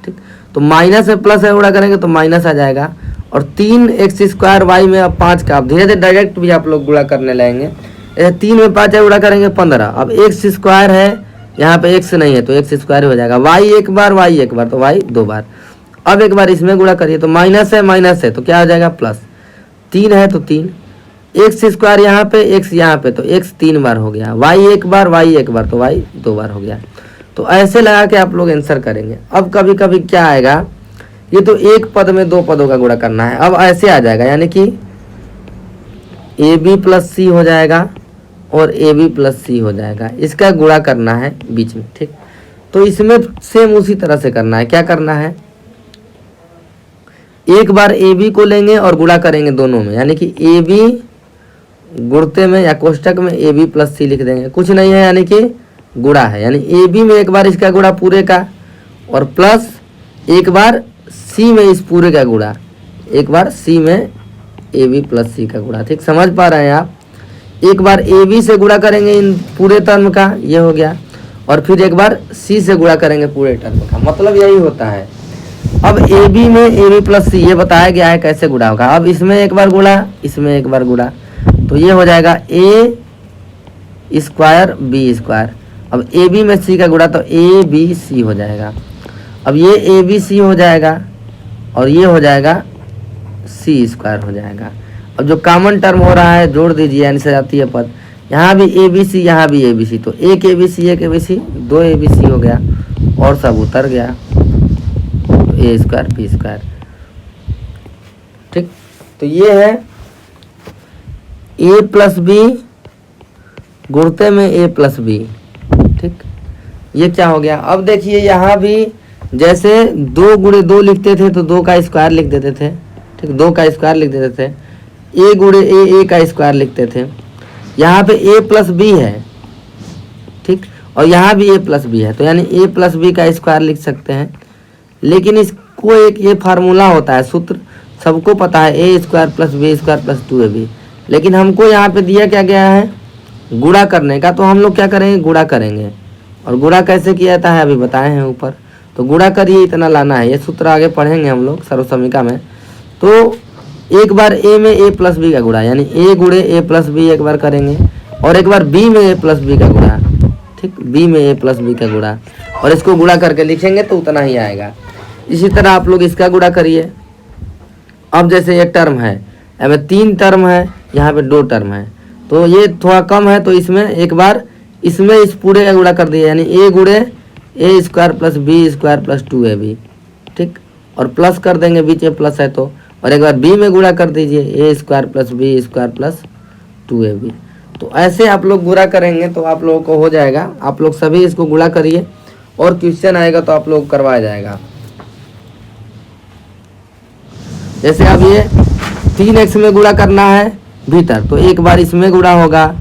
ठीक, तो माइनस में प्लस है गुणा करेंगे तो माइनस आ जाएगा, और 3x² y में अब 5 का, अब धीरे धीरे डायरेक्ट भी आप लोग गुणा करने लगेंगे। 3 में 5 गुणा करेंगे 15, अब x² है, यहाँ पे x नहीं है तो x² हो जाएगा, y एक बार तो y 2 बार। अब एक बार इसमें गुणा करिए तो माइनस है तो क्या हो जाएगा प्लस, 3 है तो 3, x² यहाँ पे, x यहाँ पे तो x 3 बार हो गया, y एक बार तो y 2 बार हो गया। तो ऐसे लगा के आप लोग आंसर करेंगे। अब कभी कभी क्या आएगा, ये तो एक पद में 2 पदों का गुणा करना है, अब ऐसे आ जाएगा, यानी कि AB प्लस C हो जाएगा और AB प्लस C हो जाएगा, इसका गुणा करना है बीच में। ठीक, तो इसमें सेम उसी तरह से करना है। क्या करना है, एक बार AB को लेंगे और गुणा करेंगे दोनों में, यानी कि AB गुणते में या कोष्टक में AB प्लस C लिख देंगे, कुछ नहीं है यानी कि गुणा है, यानी AB में एक बार इसका गुणा पूरे का और प्लस एक बार C में इस पूरे का गुणा, एक बार C में AB प्लस C का गुणा। ठीक, समझ पा रहे हैं आप। एक बार AB से गुणा करेंगे इन पूरे टर्म का, ये हो गया, और फिर एक बार C से गुणा करेंगे पूरे टर्म का, मतलब यही होता है। अब AB में AB प्लस C ये बताया गया है कैसे गुणा होगा। अब इसमें एक बार गुणा, इसमें एक बार गुणा, तो ये हो जाएगा A² B²। अब AB में C का गुणा तो ABC हो जाएगा। अब ये ABC हो जाएगा और ये हो जाएगा C² हो जाएगा। अब जो कॉमन टर्म हो रहा है जोड़ दीजिए, यानी से जाती है पद, यहाँ भी ABC यहाँ भी ABC, तो एक ABC 2 ABC हो गया और सब उतर गया, तो A² B²। ठीक, तो ये है A प्लस B गुणते में A प्लस B। ठीक, ये क्या हो गया। अब देखिए यहाँ भी जैसे 2 गुणे 2 लिखते थे तो 2 का स्क्वायर लिख देते थे। ठीक, 2 का स्क्वायर लिख देते थे। ए गुणे ए का स्क्वायर लिखते थे। यहाँ पे ए प्लस बी है, ठीक, और यहाँ भी ए प्लस बी है, तो यानी ए प्लस बी का स्क्वायर लिख सकते हैं। लेकिन इसको एक ये फार्मूला होता है, सूत्र सबको पता है, a square plus b square plus 2ab। लेकिन हमको यहाँ पे दिया क्या गया है, गुणा करने का, तो हम लोग क्या करेंगे, गुणा करेंगे। और गुणा कैसे किया जाता है अभी बताए हैं ऊपर, तो गुणा करिए इतना लाना है। ये सूत्र आगे पढ़ेंगे हम लोग सर्वसमीका में। तो एक बार ए में ए प्लस बी का गुणा, यानी ए गुणे ए प्लस बी एक बार करेंगे, और एक बार बी में ए प्लस बी का गुणा, ठीक, बी में ए प्लस बी का गुणा, और इसको गुणा करके लिखेंगे तो उतना ही आएगा। इसी तरह आप लोग इसका गुणा करिए। अब जैसे एक टर्म है, अब 3 टर्म है, यहाँ पे 2 टर्म है, तो ये थोड़ा कम है, तो इसमें एक बार इसमें इस पूरे का गुणा कर दिया, यानी ए गुणे a square plus b square plus 2ab, ठीक, और प्लस कर देंगे, बीच में प्लस है तो, और एक बार बी में गुणा कर दीजिए, a square plus b square plus 2ab। तो ऐसे आप लोग गुणा करेंगे तो आप लोगों को हो जाएगा। आप लोग सभी इसको गुणा करिए और क्वेश्चन आएगा तो आप लोग करवाया जाएगा। जैसे अब ये 3x में गुणा करना है भीतर, तो एक बार इसमें गुणा होगा,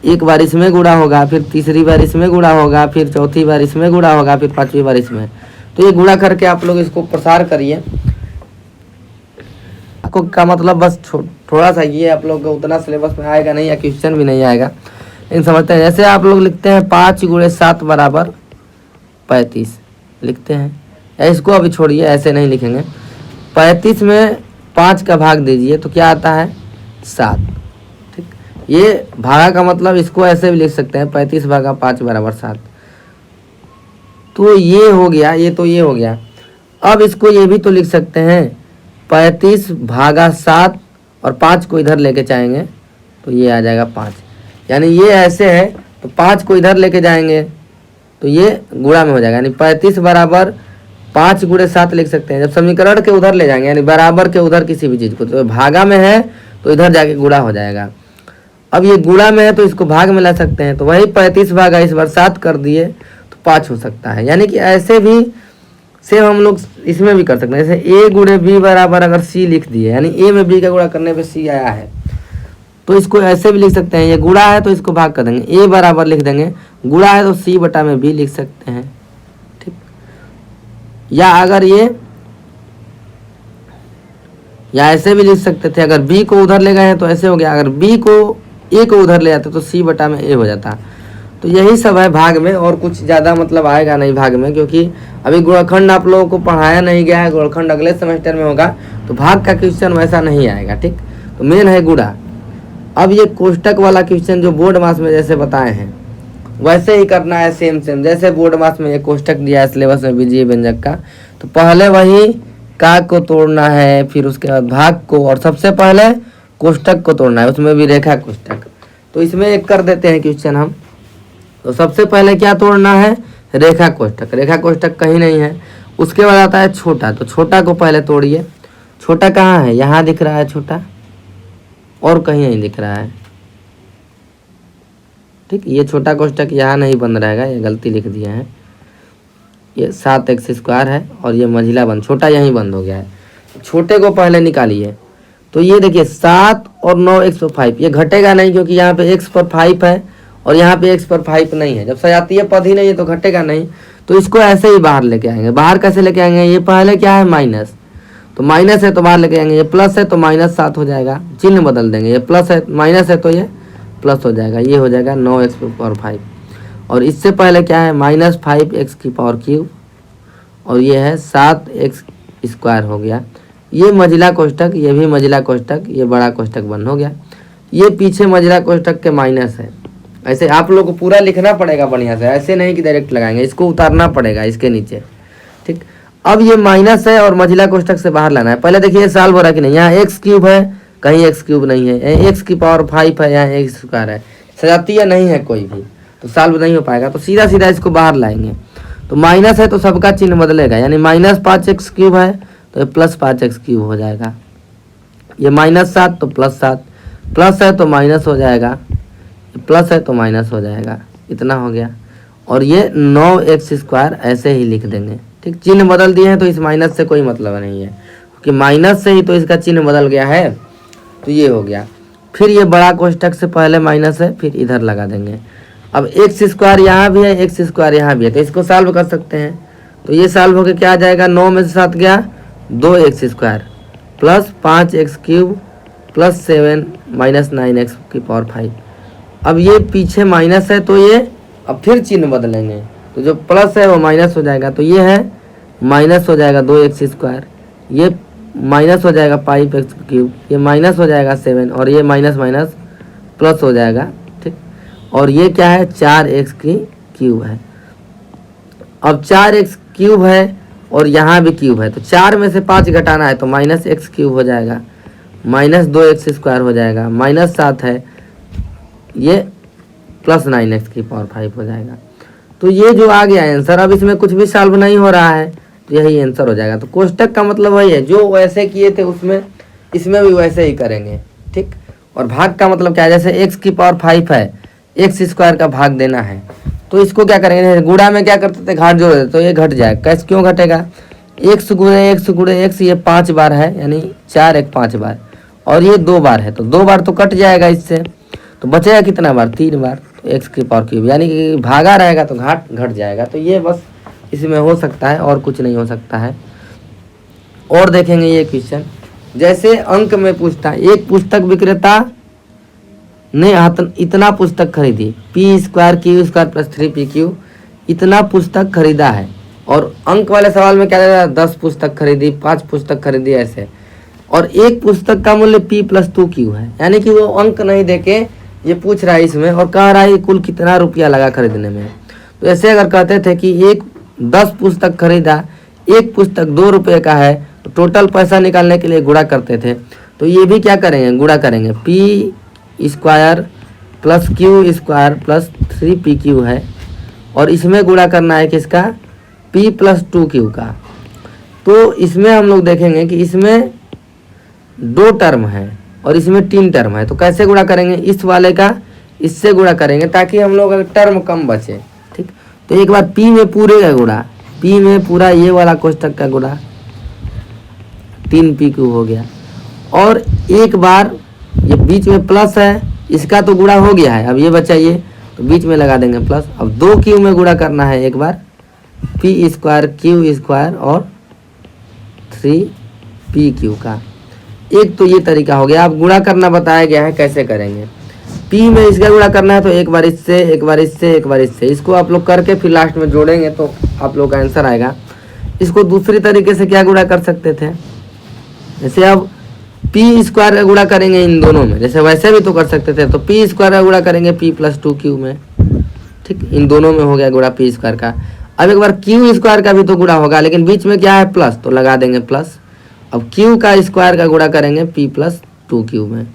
एक बार इसमें गुणा होगा, फिर तीसरी बार इसमें गुणा होगा, फिर चौथी बार इसमें गुणा होगा, फिर 5वीं बार इसमें। तो ये गुणा करके आप लोग इसको प्रसार करिए। आपको का मतलब बस थोड़ा सा ये आप लोग को उतना सिलेबस में आएगा नहीं, या क्वेश्चन भी नहीं आएगा, लेकिन समझते हैं। जैसे आप लोग लिखते हैं 5 गुणे 7 बराबर 35 लिखते हैं, इसको अभी छोड़िए, ऐसे नहीं लिखेंगे। 35 में 5 का भाग दीजिए तो क्या आता है, 7, ठीक। ये भागा का मतलब इसको ऐसे भी लिख सकते हैं, 35 भागा 5 बराबर 7। तो ये हो गया, ये तो ये हो गया। अब इसको ये भी तो लिख सकते हैं, 35 भागा 7, और 5 को इधर लेके जाएंगे तो ये आ जाएगा 5। यानी ये ऐसे है तो 5 को इधर लेके जाएंगे तो ये गुणा में हो जाएगा, यानी 35 बराबर 5 गुणे 7 लिख सकते हैं। जब समीकरण के उधर ले जाएंगे, यानी बराबर के उधर किसी भी चीज़ को, तो भागा में है तो इधर जाके गुणा हो जाएगा। अब ये गुणा में है तो इसको भाग में ला सकते हैं, तो वही 35 भागा इस बार 7 कर दिए तो 5 हो सकता है। यानी कि ऐसे भी सेम हम लोग इसमें भी कर सकते हैं। जैसे ए गुणे बी बराबर अगर सी लिख दिए, यानी ए में बी का गुणा करने पे सी आया है, तो इसको ऐसे भी लिख सकते हैं। ये गुणा है तो इसको भाग कर देंगे, ए बराबर लिख देंगे, गुणा है तो सी बटा में बी लिख सकते हैं, ठीक। या अगर ये, या ऐसे भी लिख सकते थे, अगर बी को उधर ले गए हैं तो ऐसे हो गया, अगर बी को ए को उधर ले जाते तो सी बटा में ए हो जाता। तो यही सब है भाग में, और कुछ ज़्यादा मतलब आएगा नहीं भाग में, क्योंकि अभी गुणनखंड आप लोगों को पढ़ाया नहीं गया है। गुणनखंड अगले सेमेस्टर में होगा, तो भाग का क्वेश्चन वैसा नहीं आएगा, ठीक। तो मेन है गुणा। अब ये कोष्टक वाला क्वेश्चन जो बोर्ड मास में जैसे बताए हैं वैसे ही करना है, सेम सेम जैसे बोर्ड मास में ये कोष्टक दिया है सिलेबस में बीजीय व्यंजक का, तो पहले वही का को तोड़ना है, फिर उसके बाद भाग को, और सबसे पहले कोष्टक को तोड़ना है, उसमें भी रेखा कोष्टक। तो इसमें एक कर देते हैं क्वेश्चन हम। तो सबसे पहले क्या तोड़ना है, रेखा कोष्टक। रेखा कोष्टक कहीं नहीं है, उसके बाद आता है छोटा, तो छोटा को पहले तोड़िए। छोटा कहाँ है, यहाँ दिख रहा है छोटा, और कहीं नहीं दिख रहा है, ठीक। ये छोटा कोष्टक यहाँ नहीं बन रहेगा, ये गलती लिख दिया है। ये 7x स्क्वायर है और ये मंझिला बंद, छोटा यहीं बंद हो गया है। छोटे को पहले निकालिए, तो ये देखिए 7 और 9 x पर 5, ये घटेगा नहीं क्योंकि यहाँ पे x पर 5 है और यहाँ पे x पर 5 नहीं है। जब सजातीय पद ही नहीं है तो घटेगा नहीं, तो इसको ऐसे ही बाहर लेके आएंगे। बाहर कैसे लेके आएंगे, ये पहले क्या है माइनस, तो माइनस है तो बाहर लेके आएंगे। ये प्लस है तो -7 हो जाएगा, चिन्ह बदल देंगे। ये प्लस है, माइनस है तो ये प्लस हो जाएगा, ये हो जाएगा 9x पावर 5। और इससे पहले क्या है -5x की पावर क्यूब, और ये है 7x स्क्वायर हो गया। ये मझिला कोष्टक, ये भी मझिला कोष्टक, ये बड़ा कोष्टक बंद हो गया। ये पीछे मझिला कोष्टक के माइनस है। ऐसे आप लोग को पूरा लिखना पड़ेगा बढ़िया से, ऐसे नहीं कि डायरेक्ट लगाएंगे, इसको उतारना पड़ेगा इसके नीचे, ठीक। अब ये माइनस है और मझिला कोष्टक से बाहर लाना है। पहले देखिए सॉल्व हो रहा कि नहीं, यहाँ एक्स क्यूब है, कहीं एक्स क्यूब नहीं है, एक्स की पावर 5 है, यहाँ एक्स स्क्वायर है, सजातीय नहीं है कोई भी, तो सॉल्व नहीं हो पाएगा। तो सीधा सीधा इसको बाहर लाएंगे, तो माइनस है तो सबका चिन्ह बदलेगा, यानी -5x क्यूब है तो ये +5x क्यूब हो जाएगा। ये -7 तो +7, प्लस है तो माइनस हो जाएगा, प्लस है तो माइनस हो जाएगा, इतना हो गया। और ये 9x स्क्वायर ऐसे ही लिख देंगे, ठीक। चिन्ह बदल दिए हैं तो इस माइनस से कोई मतलब नहीं है, क्योंकि माइनस से ही तो इसका चिन्ह बदल गया है। तो ये हो गया। फिर ये बड़ा कोष्टक से पहले माइनस है, फिर इधर लगा देंगे। अब एक्स स्क्वायर यहाँ भी है, एक्स स्क्वायर यहाँ भी है, तो इसको सॉल्व कर सकते हैं। तो ये सॉल्व होकर क्या आ जाएगा, 9 में से 7 गया 2x square plus 5x cube plus 7 minus 9x की पावर 5। अब ये पीछे माइनस है तो ये अब फिर चिन्ह बदलेंगे, तो जो प्लस है वो माइनस हो जाएगा, तो ये है माइनस हो जाएगा 2x स्क्वायर, ये माइनस हो जाएगा 5x क्यूब, ये माइनस हो जाएगा 7 और ये माइनस माइनस प्लस हो जाएगा, ठीक। और ये क्या है, 4x की क्यूब है। अब 4x क्यूब है और यहाँ भी क्यूब है, तो 4 में से 5 घटाना है तो माइनस x क्यूब हो जाएगा, माइनस 2x स्क्वायर हो जाएगा, माइनस 7 है, ये प्लस 9x की पावर 5 हो जाएगा। तो ये जो आ गया आंसर, अब इसमें कुछ भी सॉल्व नहीं हो रहा है, तो यही आंसर हो जाएगा। तो कोष्टक का मतलब वही है, जो वैसे किए थे उसमें इसमें भी वैसे ही करेंगे, ठीक। और भाग का मतलब क्या है, जैसे x की पावर 5 है, एक्स स्क्वायर का भाग देना है, तो इसको क्या करेंगे, गुणा में क्या करते थे, घाट जोड़ देते, तो ये घट जाएगा। कैसे क्यों घटेगा, x गुणे x, ये 5 बार है, यानी 4 1 5 बार, और ये 2 बार है, तो 2 बार तो कट जाएगा इससे, तो बचेगा कितना बार, 3 बार, तो x की पावर क्यूब, यानी कि भागा रहेगा तो घाट घट जाएगा। तो ये बस इसमें हो सकता है, और कुछ नहीं हो सकता है। और देखेंगे ये क्वेश्चन, जैसे अंक में पूछता है, एक पुस्तक विक्रेता ने इतना पुस्तक खरीदी, P square Q square plus 3pq, इतना पुस्तक खरीदा है। और अंक वाले सवाल में क्या दे रहा है, 10 पुस्तक खरीदी, 5 पुस्तक खरीदी, ऐसे। और एक पुस्तक का मूल्य p प्लस 2q है, यानी कि वो अंक नहीं देके ये पूछ रहा है इसमें, और कह रहा है कुल कितना रुपया लगा खरीदने में। तो ऐसे अगर कहते थे कि 10 पुस्तक खरीदा, एक पुस्तक 2 रुपये का है, तो टोटल पैसा निकालने के लिए गुणा करते थे। तो ये भी क्या करेंगे, गुणा करेंगे, p square plus Q square plus 3pq है, और इसमें गुणा करना है किसका, p प्लस 2q का। तो इसमें हम लोग देखेंगे कि इसमें 2 टर्म है और इसमें 3 टर्म है, तो कैसे गुणा करेंगे, इस वाले का इससे गुणा करेंगे ताकि हम लोग टर्म कम बचे, ठीक। तो एक बार p में पूरे का गुणा, p में पूरा ये वाला कोष्टक का गुणा 3pq हो गया, और एक बार ये बीच में प्लस है, इसका तो गुणा हो गया है, अब ये बचा ये, तो बीच में लगा देंगे प्लस। अब 2q में गुणा करना है एक बार, p स्क्वायर क्यू स्क्वायर और 3pq का। एक तो ये तरीका हो गया। अब गुणा करना बताया गया है, कैसे करेंगे, p में इसका गुणा करना है, तो एक बार इससे, एक बार इससे, एक बार इससे, इसको आप लोग करके फिर लास्ट में जोड़ेंगे तो आप लोग का आंसर आएगा। इसको दूसरी तरीके से क्या गुणा कर सकते थे, जैसे अब p स्क्वायर का गुणा करेंगे इन दोनों में, जैसे वैसे भी तो कर सकते थे, तो p स्क्वायर का गुणा करेंगे p प्लस 2q में, ठीक। इन दोनों में हो गया गुणा p स्क्वायर का। अब एक बार q स्क्वायर का भी तो गुणा होगा, लेकिन बीच में क्या है, प्लस, तो लगा देंगे प्लस। अब q का स्क्वायर का गुणा करेंगे p प्लस 2q में,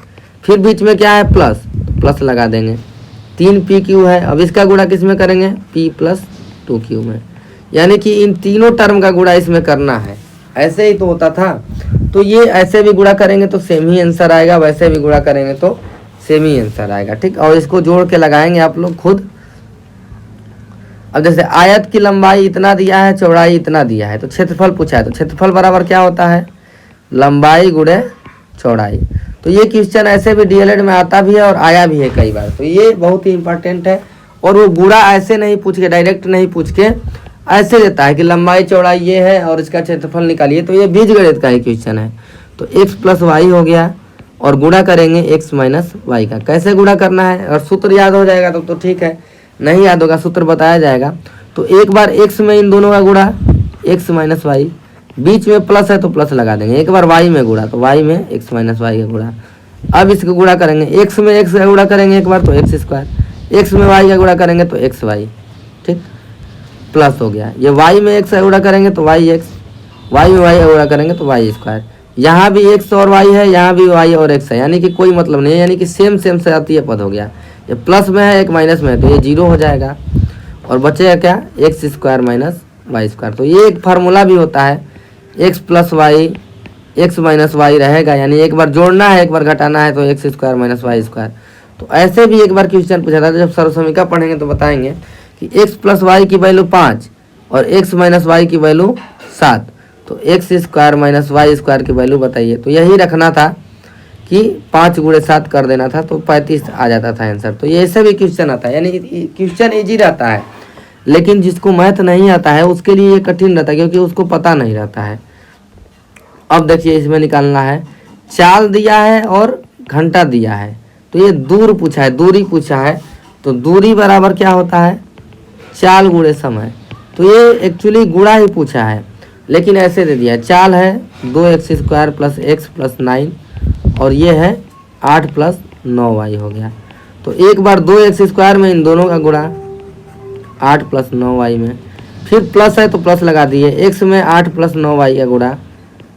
फिर बीच में क्या है, प्लस, तो प्लस लगा देंगे। 3pq है, अब इसका गुणा किस में करेंगे, p प्लस 2q में, यानी कि इन तीनों टर्म का गुणा इसमें करना है। ऐसे ही तो होता था, तो ये ऐसे भी गुणा करेंगे तो सेम ही आंसर आएगा, वैसे भी गुणा करेंगे तो सेम ही आंसर आएगा, ठीक। और इसको जोड़ के लगाएंगे आप लोग खुद। अब जैसे आयत की लंबाई इतना दिया है, चौड़ाई इतना दिया है, तो क्षेत्रफल पूछा है, तो क्षेत्रफल बराबर क्या होता है, लंबाई गुणे चौड़ाई। तो ये क्वेश्चन ऐसे भी डीएलएड में आता भी है और आया भी है कई बार, तो ये बहुत ही इंपॉर्टेंट है। और वो गुणा ऐसे नहीं पूछ के, डायरेक्ट नहीं पूछ के ऐसे देता है कि लंबाई चौड़ाई ये है और इसका क्षेत्रफल निकालिए, तो ये बीजगणित का ही क्वेश्चन है। तो x प्लस वाई हो गया, और गुणा करेंगे x माइनस वाई का। कैसे गुणा करना है, और सूत्र याद हो जाएगा तो ठीक है, नहीं याद होगा सूत्र बताया जाएगा। तो एक बार x में इन दोनों का गुणा, x माइनस वाई, बीच में प्लस है तो प्लस लगा देंगे। एक बार y में गुणा, तो y में x माइनस वाई का गुणा। अब इसका गुणा करेंगे, x में x का गुणा करेंगे एक बार तो x स्क्वायर, x में y का गुणा करेंगे तो x वाई, ठीक, प्लस हो गया। ये y में x का गुणा करेंगे तो y x, y में y का गुणा करेंगे तो y स्क्वायर। यहाँ भी x और y है, यहाँ भी y और x है, यानी कि कोई मतलब नहीं है, यानी कि सेम सेम से आती है पद हो गया। ये प्लस में है, एक माइनस में है, तो ये 0 हो जाएगा, और बचेगा क्या, x square minus y square. तो ये एक फार्मूला भी होता है, x plus y, x minus y रहेगा, यानी एक बार जोड़ना है, एक बार घटाना है, तो x square minus y square. तो ऐसे भी एक बार क्वेश्चन पूछा था, जब सर्वसमीका पढ़ेंगे तो बताएंगे कि x प्लस वाई की वैल्यू 5 और x माइनस वाई की वैल्यू 7, तो x square minus y square की वैल्यू बताइए। तो यही रखना था कि 5 गुणे 7 कर देना था तो 35 आ जाता था आंसर। तो ये ऐसे भी क्वेश्चन आता है, यानी क्वेश्चन इजी रहता है, लेकिन जिसको मैथ नहीं आता है उसके लिए ये कठिन रहता है, क्योंकि उसको पता नहीं रहता है। अब देखिए इसमें निकालना है, चाल दिया है और घंटा दिया है, तो ये दूर पूछा है, दूरी पूछा है, तो दूरी बराबर क्या होता है, चाल गुणे समय। तो ये एक्चुअली गुणा ही पूछा है, लेकिन ऐसे दे दिया है, चाल है 2x² + x + 9 और ये है 8 + 9y हो गया। तो एक बार 2x² में इन दोनों का गुणा 8 + 9y में, फिर प्लस है तो प्लस लगा दिए, x में 8 + 9y का गुणा,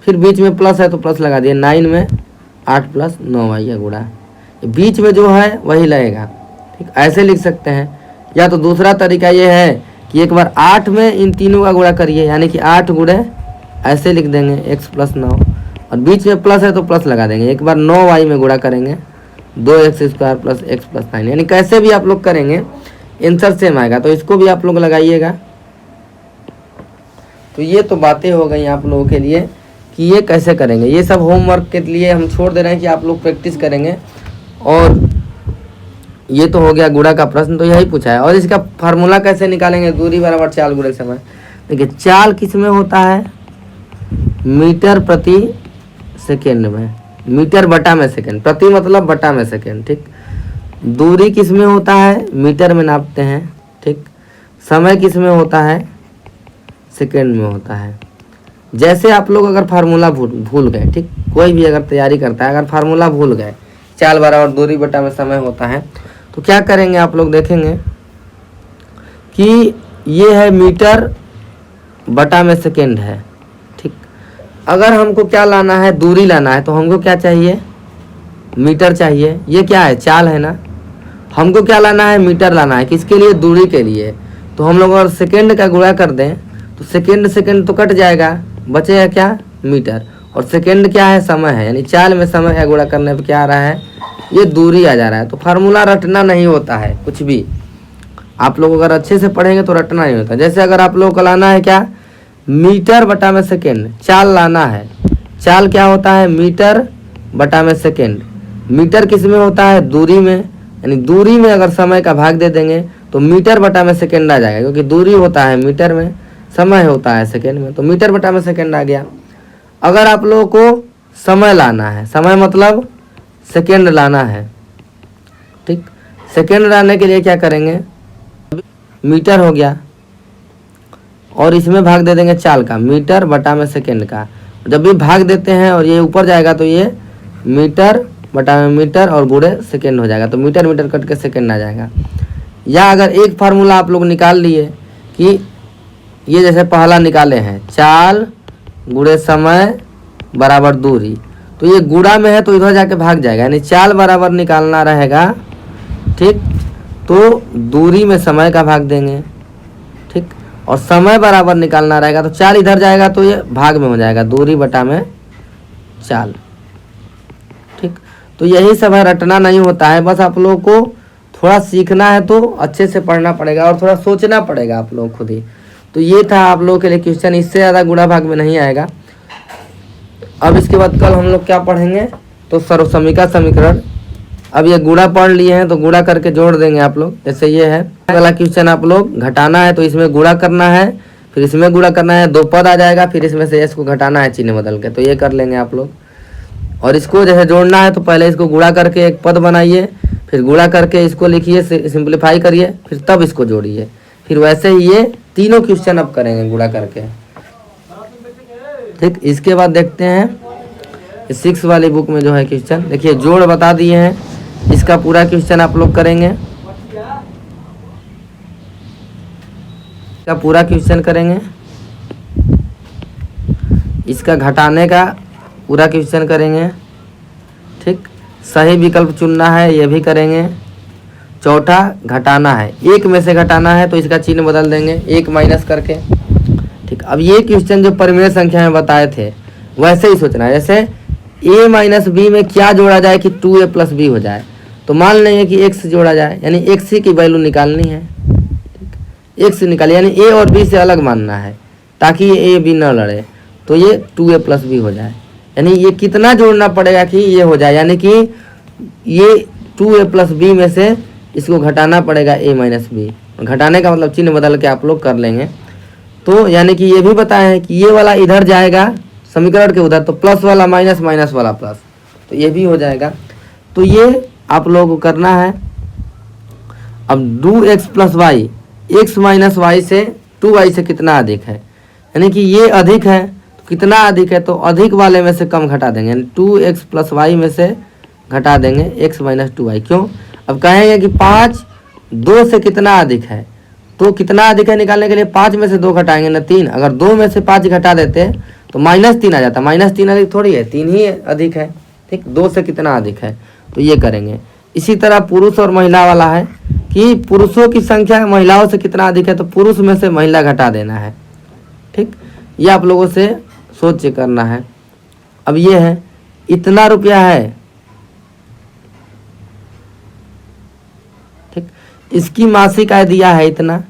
फिर बीच में प्लस है तो प्लस लगा दिए, 9 में 8 + 9y का गुणा, बीच में जो है वही लगेगा। ठीक, ऐसे लिख सकते हैं। या तो दूसरा तरीका ये है कि एक बार 8 में इन तीनों का गुणा करिए, यानी कि 8 गुणे ऐसे लिख देंगे x + 9, और बीच में प्लस है तो प्लस लगा देंगे, एक बार 9y में गुणा करेंगे 2x² + x + 9, यानी कैसे भी आप लोग करेंगे आंसर सेम आएगा। तो इसको भी आप लोग लगाइएगा। तो ये तो बातें हो गई आप लोगों के लिए कि ये कैसे करेंगे, ये सब होमवर्क के लिए हम छोड़ दे रहे हैं कि आप लोग प्रैक्टिस करेंगे। और ये तो हो गया गुणा का प्रश्न, तो यही पूछा है। और इसका फार्मूला कैसे निकालेंगे, दूरी बराबर चाल गुणे समय। देखिए चाल किस में होता है, मीटर प्रति सेकेंड में, मीटर बटा में सेकेंड, प्रति मतलब बटा में सेकेंड। ठीक, दूरी किस में होता है, मीटर में नापते हैं। ठीक, समय किस में होता है, सेकेंड में होता है। जैसे आप लोग अगर फार्मूला भूल गए, ठीक, कोई भी अगर तैयारी करता है अगर फार्मूला भूल गए, चाल बराबर दूरी बटा में समय होता है, तो क्या करेंगे आप लोग देखेंगे कि ये है मीटर बटा में सेकेंड है। ठीक, अगर हमको क्या लाना है, दूरी लाना है, तो हमको क्या चाहिए, मीटर चाहिए। ये क्या है, चाल है ना। हमको क्या लाना है, मीटर लाना है, किसके लिए, दूरी के लिए। तो हम लोग अगर सेकेंड का गुणा कर दें तो सेकेंड सेकेंड तो कट जाएगा, बचेगा क्या, मीटर। और सेकेंड क्या है, समय है, यानी चाल में समय का गुणा करने पे क्या आ रहा है, ये दूरी आ जा रहा है। तो फार्मूला रटना नहीं होता है कुछ भी, आप लोग अगर अच्छे से पढ़ेंगे तो रटना नहीं होता। जैसे अगर आप लोगों को लाना है क्या, मीटर बटा में सेकेंड, चाल लाना है, चाल क्या होता है, मीटर बटा में सेकेंड। मीटर किस में होता है, दूरी में, यानी दूरी में अगर समय का भाग दे देंगे तो मीटर बटा में सेकेंड आ जाएगा, क्योंकि दूरी होता है मीटर में, समय होता है सेकेंड में, तो मीटर बटा में सेकेंड आ गया। अगर आप लोगों को समय लाना है, समय मतलब सेकेंड लाना है। ठीक, सेकेंड लाने के लिए क्या करेंगे, मीटर हो गया और इसमें भाग दे देंगे चाल का, मीटर बटा में सेकेंड का। जब भी भाग देते हैं और ये ऊपर जाएगा तो ये मीटर बटा में मीटर और गुणे सेकेंड हो जाएगा, तो मीटर मीटर कट के सेकेंड आ जाएगा। या अगर एक फार्मूला आप लोग निकाल लिए कि ये जैसे पहला निकाले हैं, चाल गुणे समय बराबर दूरी, तो ये गुणा में है तो इधर जाके भाग जाएगा, यानी चाल बराबर निकालना रहेगा। ठीक, तो दूरी में समय का भाग देंगे। ठीक, और समय बराबर निकालना रहेगा तो चाल इधर जाएगा तो ये भाग में हो जाएगा, दूरी बटा में चाल। ठीक, तो यही सब है, रटना नहीं होता है, बस आप लोगों को थोड़ा सीखना है तो अच्छे से पढ़ना पड़ेगा और थोड़ा सोचना पड़ेगा आप लोग खुद ही। तो ये था आप लोगों के लिए क्वेश्चन, इससे ज़्यादा गुणा भाग में नहीं आएगा। अब इसके बाद कल हम लोग क्या पढ़ेंगे, तो सर्वसमीका समीकरण। अब ये गुणा पढ़ लिए हैं तो गुणा करके जोड़ देंगे आप लोग। जैसे ये है वाला क्वेश्चन, आप लोग घटाना है तो इसमें गुणा करना है, फिर इसमें गुणा करना है, 2 पद आ जाएगा, फिर इसमें से एस को घटाना है चिन्ह बदल के, तो ये कर लेंगे आप लोग। और इसको जैसे जोड़ना है तो पहले इसको गुणा करके एक पद बनाइए, फिर गुणा करके इसको लिखिए, सिंप्लीफाई करिए, फिर तब इसको जोड़िए। फिर वैसे ही ये तीनों क्वेश्चन अब करेंगे गुणा करके। ठीक, इसके बाद देखते हैं 6 वाली बुक में जो है क्वेश्चन, देखिए जोड़ बता दिए हैं, इसका पूरा क्वेश्चन आप लोग करेंगे, इसका पूरा क्वेश्चन करेंगे, इसका घटाने का पूरा क्वेश्चन करेंगे। ठीक, सही विकल्प चुनना है, ये भी करेंगे। चौथा घटाना है, एक में से घटाना है तो इसका चिन्ह बदल देंगे, 1 माइनस करके। ठीक, अब ये क्वेश्चन जो परिमेय संख्या में बताए थे वैसे ही सोचना है, जैसे a माइनस बी में क्या जोड़ा जाए कि 2a प्लस बी हो जाए, तो मान लेंगे कि x जोड़ा जाए, यानी x की वैल्यू निकालनी है। ठीक, x निकालिए, यानी a और b से अलग मानना है ताकि ये a b न लड़े, तो ये 2a प्लस बी हो जाए। यानी ये कितना जोड़ना पड़ेगा कि ये हो जाए, यानी कि ये 2a प्लस बी में से इसको घटाना पड़ेगा a माइनस बी। घटाने का मतलब चिन्ह बदल के आप लोग कर लेंगे। तो यानी कि ये भी बताए हैं कि ये वाला इधर जाएगा समीकरण के उधर, तो प्लस वाला माइनस, माइनस वाला प्लस, तो ये भी हो जाएगा। तो ये आप लोगों को करना है। अब 2x plus y, x minus y से 2y से कितना अधिक है, यानी कि ये अधिक है तो कितना अधिक है, तो अधिक वाले में से कम घटा देंगे, यानी 2x प्लस वाई में से घटा देंगे x माइनस 2y। क्यों? अब कहेंगे कि 5 2 से कितना अधिक है, तो कितना अधिक है निकालने के लिए 5 में से 2 घटाएंगे ना 3। अगर 2 में से 5 घटा देते तो -3 आ जाता। -3 अधिक थोड़ी है, 3 ही अधिक है। ठीक, 2 से कितना अधिक है, तो ये करेंगे। इसी तरह पुरुष और महिला वाला है कि पुरुषों की संख्या महिलाओं से कितना अधिक है, तो पुरुष में से महिला घटा देना है। ठीक, ये आप लोगों से सोच के करना है। अब ये है इतना रुपया है, ठीक, इसकी मासिक आय दिया है इतना,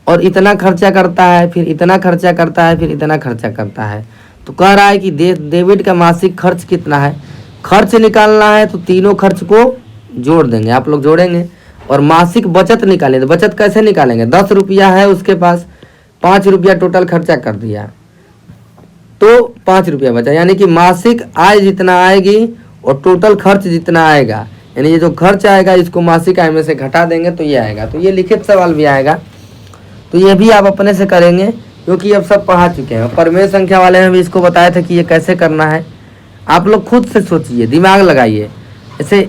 और इतना खर्चा करता है, फिर इतना खर्चा करता है, फिर इतना खर्चा करता है। तो कह रहा है कि डेविड का मासिक खर्च कितना है। खर्च निकालना है तो तीनों खर्च को जोड़ देंगे, आप लोग जोड़ेंगे। और मासिक बचत निकालेंगे। तो बचत कैसे निकालेंगे, 10 रुपया है उसके पास, 5 रुपया टोटल खर्चा कर दिया तो 5 रुपया बचा, यानी कि मासिक आय जितना आएगी और टोटल खर्च जितना आएगा, यानी ये जो खर्च आएगा इसको मासिक आय में से घटा देंगे तो ये आएगा। तो ये लिखित सवाल भी आएगा, तो ये भी आप अपने से करेंगे क्योंकि अब सब पढ़ा चुके हैं। परमेय संख्या वाले में भी इसको बताया था कि ये कैसे करना है। आप लोग खुद से सोचिए, दिमाग लगाइए। जैसे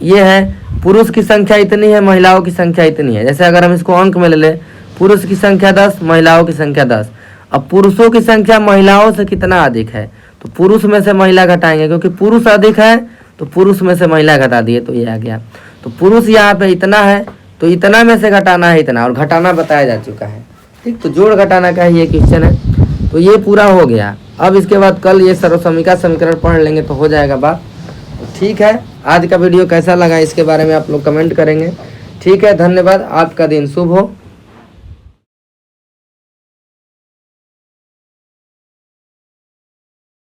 ये है पुरुष की संख्या इतनी है, महिलाओं की संख्या इतनी है। जैसे अगर हम इसको अंक में ले लें, पुरुष की संख्या 10, महिलाओं की संख्या 10। अब पुरुषों की संख्या महिलाओं से कितना अधिक है, तो पुरुष में से महिला घटाएंगे, क्योंकि पुरुष अधिक है तो पुरुष में से महिला घटा दिए तो ये आ गया। तो पुरुष यहाँ पे इतना है तो इतना में से घटाना है इतना, और घटाना बताया जा चुका है। ठीक, तो जोड़ घटाना का ही ये क्वेश्चन है। तो ये पूरा हो गया। अब इसके बाद कल ये सर्वसमीका समीकरण पढ़ लेंगे तो हो जाएगा बात। तो ठीक है, आज का वीडियो कैसा लगा इसके बारे में आप लोग कमेंट करेंगे। ठीक है, धन्यवाद। आपका दिन शुभ हो।